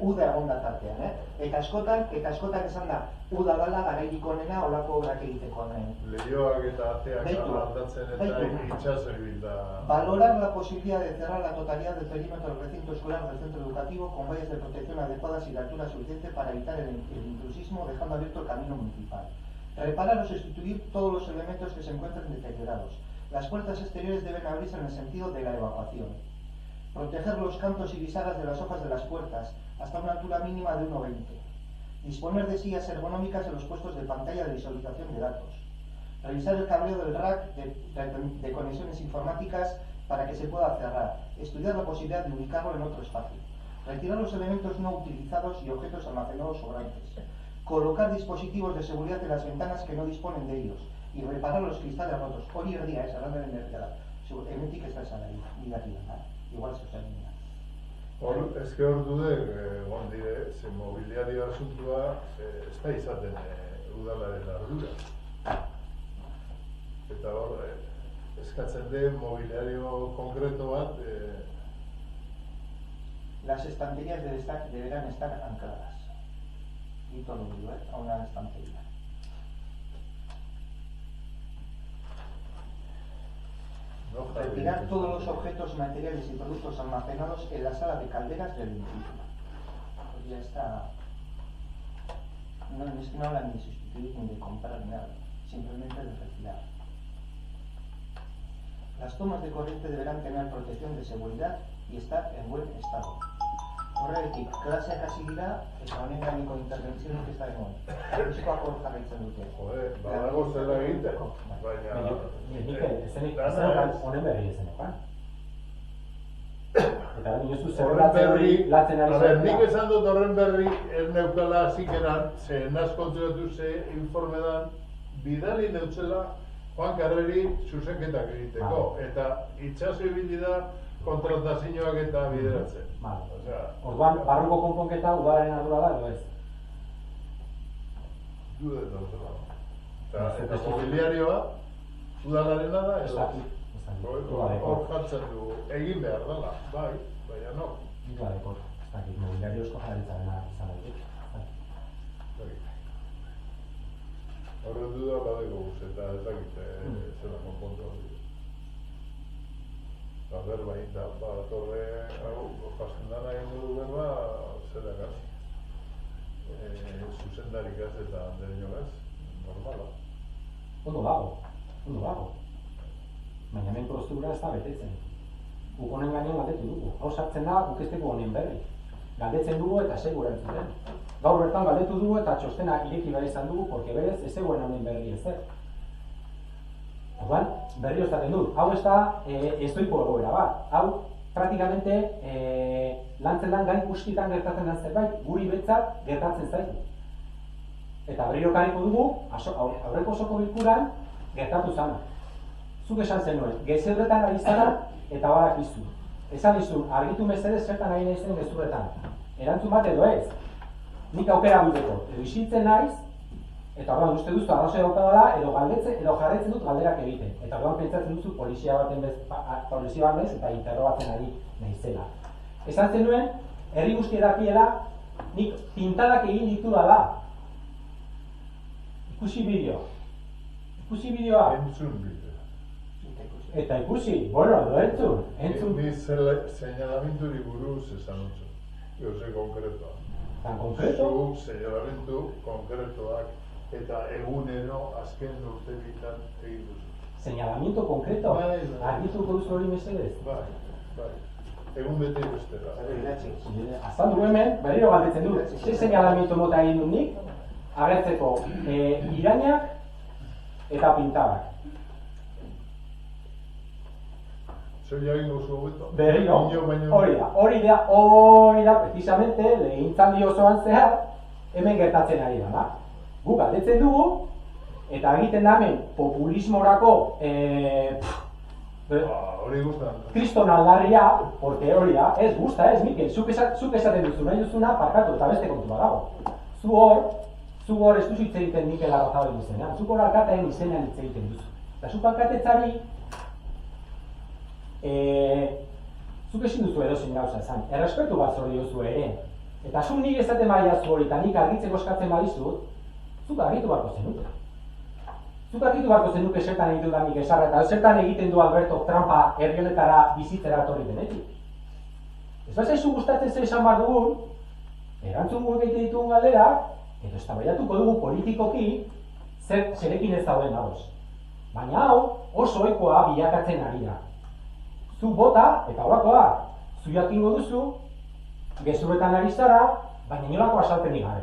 Uda egon da tartean, Eta askotan esan da, uda dala garairik onena olako obrak egiteko honen. Lehioak eta ateak aldatzen eta itxasoibil da... Valorar la posibilidad de cerrar la totalidad del perímetro del recinto escolar del centro educativo con vallas de protección adecuadas y de altura suficiente para evitar el intrusismo, dejando abierto el camino municipal. Reparar o sustituir todos los elementos que se encuentren deteriorados. Las puertas exteriores deben abrirse en el sentido de la evacuación. Proteger los cantos y bisagas de las hojas de las puertas hasta una altura mínima de 1,20. Disponer de sillas ergonómicas en los puestos de pantalla de visualización de datos. Revisar el cableo del rack de conexiones informáticas para que se pueda cerrar. Estudiar la posibilidad de ubicarlo en otro espacio. Retirar los elementos no utilizados y objetos almacenados sobrantes. Colocar dispositivos de seguridad en las ventanas que no disponen de ellos. Y reparar los cristales rotos. Hori erdia ez, arranda den erdia da. Hementik ez da esan ari, igual se usaría. Ezke hor dudek, dire, ze mobiliario asuntua ez da izaten udalaren ardura. Eta hor, eskatzen den mobiliario konkreto bat... Las estanterías deberán estar ancladas. Y todo lo digo, a una estantería. Retirar todos los objetos materiales y productos almacenados en la sala de calderas del edificio. Pues ya está. No, es que no hablan de sustituir ni de comprar nada, simplemente de retirar. Las tomas de corriente deberán tener protección de seguridad y estar en buen estado. Horregatik, klaseak hasi dira, eta honen gaineko interbentzionik ez da egon. Euskoako jarraitzen dute. Joder, badago zela egiteko, baina... Nik honen berri ezenekoan. Eta dinozu zer latzen ari zen. Nik esan dut horren berri ez neukala zikeran, ze nazkontzeratu ze informedan, bidali neutzela Juan Carreri zuzenketak egiteko, eta itxaso ibili da kontratazioak eta bideratzen. Orduan, barruko konponketa udalaren ardura da, edo ez? Duda ez da. Eta mobiliarioa, udalarena da, edo hor jartzen du, egin behar dela, bai, baina no. Udaleko, ez dakit, mobiliario esko jarritzarena izan daik. Horren duda badeko guz, eta ez dakit zela konpontu hori. Berba eta torre jasten dara egin dugu berba zerakaz. Zuzendarikaz eta anderinogaz, normala. Ondo dago. Baina hemen prozedura ez da betetzen. Guk honen gainean galdetu dugu. Hau sartzen da, guk ez dugu honen berri. Galdetzen dugu eta segura entzuten. Gaur bertan galdetu dugu eta txostena ireki behar izan dugu, porque berez ez zegoen honen berri ez zer. Orduan, berri ostaten dut, hau ez da estoiko egoera bat. Hau, praktikamente, lantzen lan gai guztietan gertatzen den zerbait, guri betzat gertatzen zaitu. Eta berriro kariko dugu, aurreko osoko bilkuran, gertatu zana. Zuk esan zenuen, gezurretan ari zara eta badakizu. Esan dizun, argitu mesedez zertan ari nahi zen gezurretan. Erantzun bat edo ez. Nik aukera duteko, edo isiltzen naiz, eta orduan uste duzu arrazoi daukadala, edo galdetzen, edo jarraitzen dut galderak egiten. Eta orduan pentsatzen duzu polizia bat bez eta interrogatzen ari naizela. Esan zenuen, herri guzti edakiela, nik pintadak egin ditu dala. Ikusi bideoa. Entzun bideo. Eta ikusi, bueno, edo entzun. Ni señalamentu buruz esan dutzu. Gauze konkretoa. Tan konkreto? Zuk señalamentu konkretoak eta egunero azken urtebitan egin duzu. Señalamiento konkreto? Argituko duzu hori mesedez? Bai. Egun bete bestera. Azaldu hemen, berriro galdetzen dut. Ze señalamiento mota egin dut nik? Agertzeko irainak eta pintabak. Zer jagin gozu hobeto? Berriro, hori da, precisamente, legintzaldi osoan zehar, hemen gertatzen ari da. Gu galdetzen dugu, eta egiten da hemen populismorako hori guztan. Kriston aldarria, porque hori da, ez gusta, ez Mikel, zuk esaten duzu, nahi duzuna, parkatu, eta beste kontua dago. Zu hor ez duzu hitz egiten Mikel Arrazabal izenean, zuk hor alkateen izenean hitz egiten duzu. Eta zuk alkatetzari, zuk ezin duzu edozein gauza esan, errespetu bat zori duzu ere. Eta zuk nik ezaten badiazu hori eta nik argitzeko eskatzen badizut, zuk argitu barko zenuke. Zuk argitu barko zenuke zertan egin dudan Mikel Sarra eta zertan egiten du Alberto trampa herri honetara bizitzera etorri denetik. Ez bazaizu gustatzen zer esan behar dugun, erantzun guk egite ditugun galderak, edo eztabaidatuko dugu politikoki zerekin ez dauden gauz. Baina hau oso ohikoa bilakatzen ari da. Zu bota eta horakoa, zu jakingo duzu, gezurretan ari zara, baina inolako azalpenik gabe.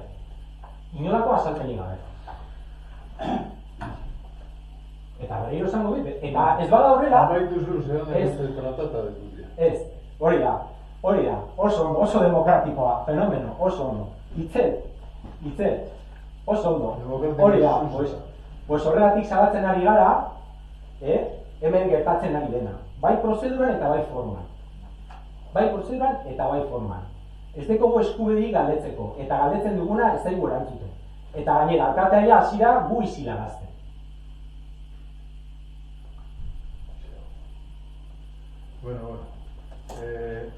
Eta berriro esango dit, eta ez bada horrela... Amaitu zu, zean egin tratata dekutia. Ez, hori da, oso demokratikoa, fenomeno, oso ondo. Itzel, oso ondo. Hori da, pues horregatik salatzen ari gara, hemen gertatzen ari dena. Bai prozeduran eta bai forman. Ez dekogu eskubiderik galdetzeko, eta galdetzen duguna ez daigu erantzuten. Eta gainera, alkatea hasira gu izilarazten. Bueno,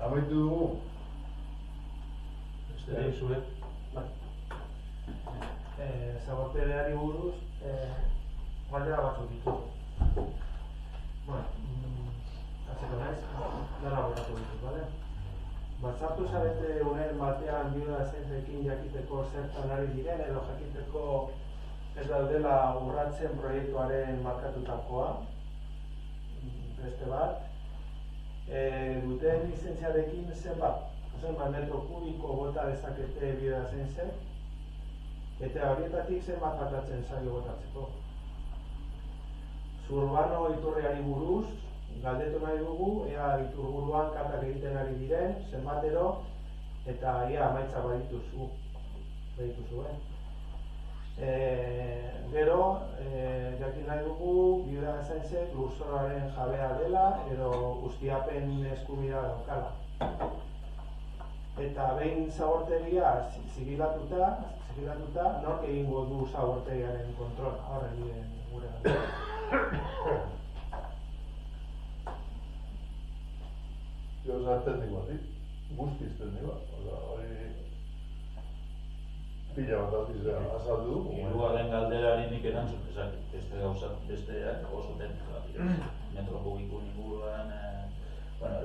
amaitu dugu. Zure. Zabortereari buruz, galdera batzuk ditu. Batzartu zarete unen batean biuda zenzekin jakiteko zertan ari diren edo jakiteko ez daudela urratzen proiektuaren markatutakoa, beste bat. Duten lizentziarekin zenbat metro kubiko bota dezakete biuda zentzek, eta horietatik zenbat faltatzen zaio botatzeko. Zurbano iturriari buruz, galdetu nahi dugu, ea iturburuan katak egiten ari diren, zenbatero, eta ea amaitza badituzu. Gero, jakin nahi dugu, biuda zentzek lurzoraren jabea dela, edo ustiapen eskubidea daukala. Eta behin zabortegia zigilatuta, nork egingo du zabortegiaren kontrola, horren diren gure galdera. Jo oza teknikoatik, guztiz teknikoa, hori pila bat aldiz azaldu dugu. Hirugarren galderari nik erantzun ezakit, beste gauzat, besteak oso teknikoak dira. Metro kubiko inguruan,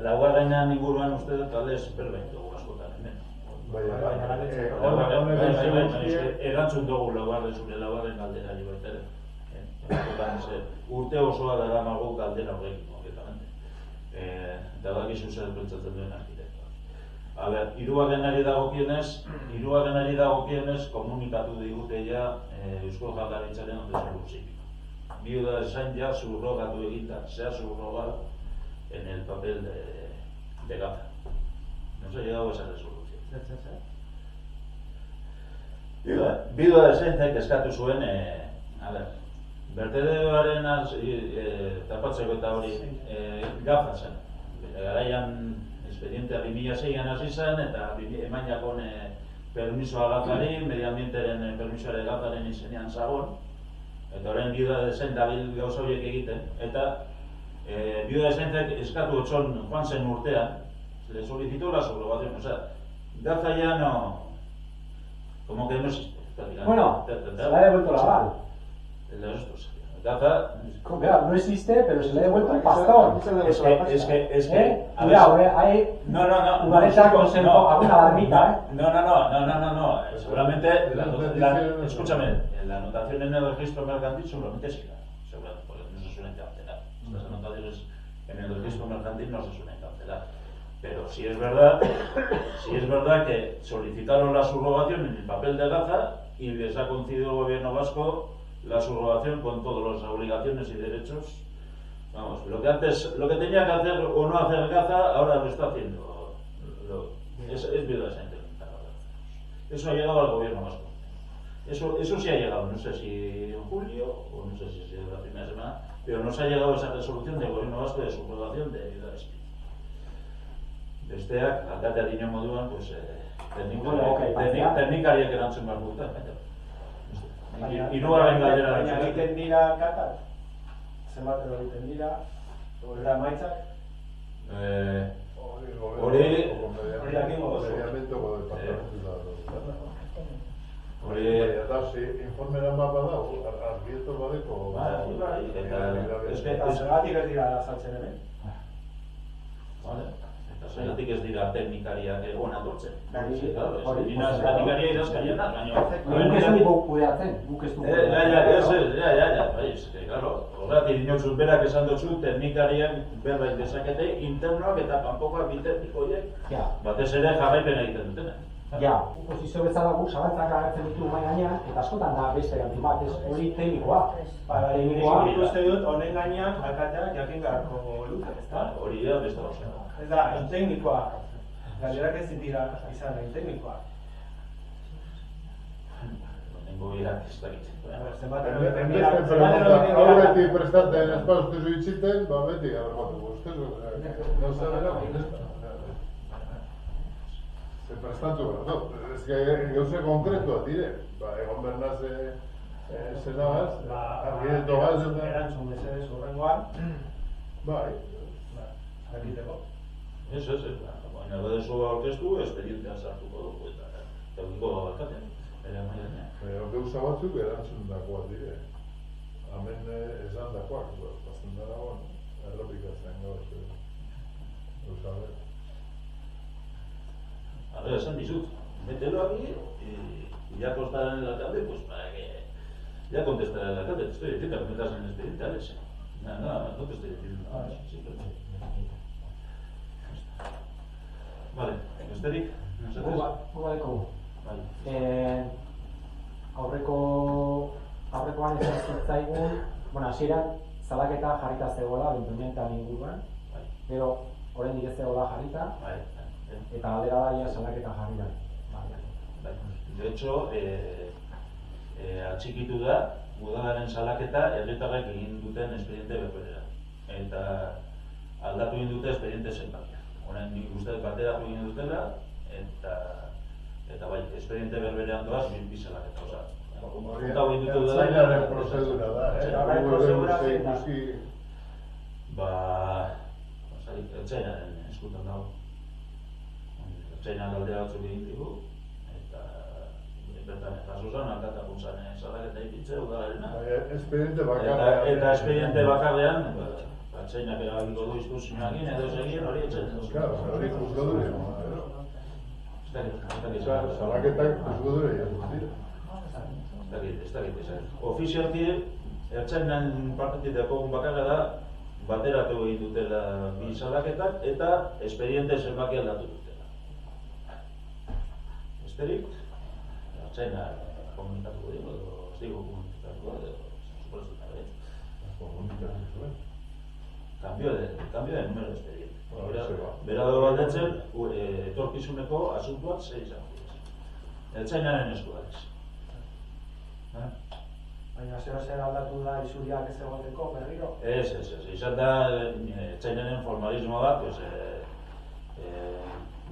laugarrenan inguruan uste dut aldez berbait dugu askotan hemen. Erantzun dugu zure laugarren galderari baita ere. Urte osoa dara mago galdera horrekin, konkretamente. Eta dakizu zer pentsatzen duen arkitektoa. Hirugarrenari dagokionez komunikatu digute ja Eusko Jaurlaritzaren ondezko zipiko. Biuda esain ja subrogatu eginda, se ha subrogado en el papel de Gaza. No se ha llegado a esa resolución. Biuda esainzek eskatu zuen, bertederoaren tapatzeko eta hori Gaza zen. Garaian expedientea 2006an hasi zen eta eman jakon permisoa Gazari, medioambienteren permisoare Gazaren izenean zagon. Eta orain biuda esain dabil gauza horiek egiten. Eta biuda esainzek eskatu otxon joan zen urtean, le solicitó la subrogación, o sea, Gaza ya no, como que no existe. Bueno, se le ha devuelto la aval. Gaza... No existe, pero se le ha devuelto un pastor. Es que... Cuidado, hay... No. Ugareta conservó alguna alarmita, No. Seguramente, escúchame, la anotación en el registro mercantil seguramente sí, seguramente, porque no se suelen cancelar. Estas anotaciones en el registro mercantil no se suelen cancelar. Pero sí es verdad que solicitaron la subrogación en el papel de Gaza y les ha concedido el gobierno vasco la subrogación con todas las obligaciones y derechos. Vamos, lo que tenía que hacer o no hacer Gaza, ahora lo está haciendo. Es viuda sentimental. Eso ha llegado al gobierno vasco. Eso sí ha llegado, no sé si en julio o no sé si ha sido la primera semana, pero nos ha llegado esa resolución del gobierno vasco de subrogación de viuda sentimental. Besteak, alkate adine moduan, pues, teknikariak erantzun behar dugutan, hirugarren galdera da. Baina egiten dira katak? Zenbat egiten dira? Eta emaitzak? Eta informeran bat badago, argieto badeko... Eta zergatik ez dira azaltzen hemen? Zeratik ez dira teknikariak egon atortzen. Teknikaria idazkaria da, baina... Guk ez dugu kudeatzen, guk ez dugu Claro, horretik dinotzut berak esan dutzu, teknikariak berbait dezakete, internoak eta kanpokoak biteknikoiek batez ere jarraipena egiten dutena. Oposizio bezala guk zabaltzak agertzen ditu mai gainean, eta askotan da beste ganti bat, hori teknikoa. Nik uste dut, honen gainean, alkateak jakin beharko luke, ezta? Hori da beste gauza. Ez da, teknikoa. Galderak ez dira izan nahi teknikoa. Nengo irak ez dakitzen. Hau beti prestatzen espaztezu itxiten, beti abermatuko ustez. No zabera, se prestatu behar, no? Ez que gauze konkretua dire. Egon bernaz zenagaz, argieto gaz... Erantzun bezez urrengoan. Bai. Egiteko. Ez, baina badezu aurkeztu, espedientean sartuko dugu eta eukiko alkatean. Gauza batzuk erantzun dakoak dire. Hemen esan dakoak, bazten dara errepikatzen gauz. Gauza behar. esan dizut. Mételo aquí y ya constará en el alcalde, pues para que ya contestará el alcalde. Te estoy diciendo que metas en el expediente, Alex. No te estoy diciendo nada más, simplemente. Vale, besterik? Gubaleko. Bai. Aurrekoan esan zitzaigun, hasieran salaketa jarrita zegoela bentoñetan inguruan, pero oraindik ez zegoela jarrita, eta galdera da ia salaketa jarri da. De hecho, atxikitu da, udalaren salaketa herritarrek egin duten espediente berberera. Eta aldatu egin dute espediente zenbakia. Orain nik uste bateratu egin dutela, eta bai, espediente berberean doaz, bi salaketa. Ertzainaren prozedura da, Ertzainaren eskutan dago. Ertzainan galdera batzuk egin digu, eta bertan jaso zen, alkatakuntzan salaketa ipitze, udalarena. Eta espediente bakarrean, ertzainak erabiko du instrukzioekin edo segien hori etxatzen. Claro, hori juzgadure. Salaketak juzgadure jatzen dira. Ez dakit. Ofizialki, ertzainan partetik dakogun bakarra da, bateratu egin dutela bi salaketak eta espediente zenbaki aldatu dutela. Besterik, ertzaina komunikatuko dugu, edo ez digu komunikatuko dugu, supuesto eta Komunikatu zuen. Cambio de número de expediente. Bera dago baldetzen, etorkizuneko asuntuak zer izan dira. Ertzainaren eskuarez. Baina zer aldatu da isuriak ez egoteko berriro? Ez. Izan da, ertzainaren formalismoa da,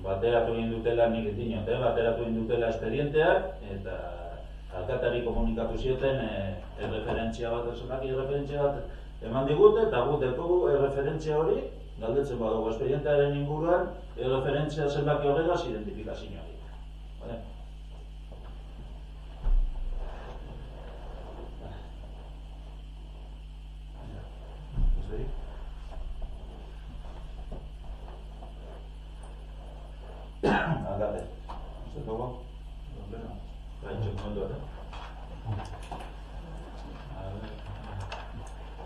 bateratu egin dutela nik dinote, bateratu egin dutela espedienteak, eta alkatari komunikatu zioten erreferentzia bat eman digute, eta gut dekogu erreferentzia hori, galdetzen badugu espedientearen inguruan, erreferentzia zenbaki horregaz identifikazioa dira. Alkate, ez dut dago? Gaitxo, momentu bat,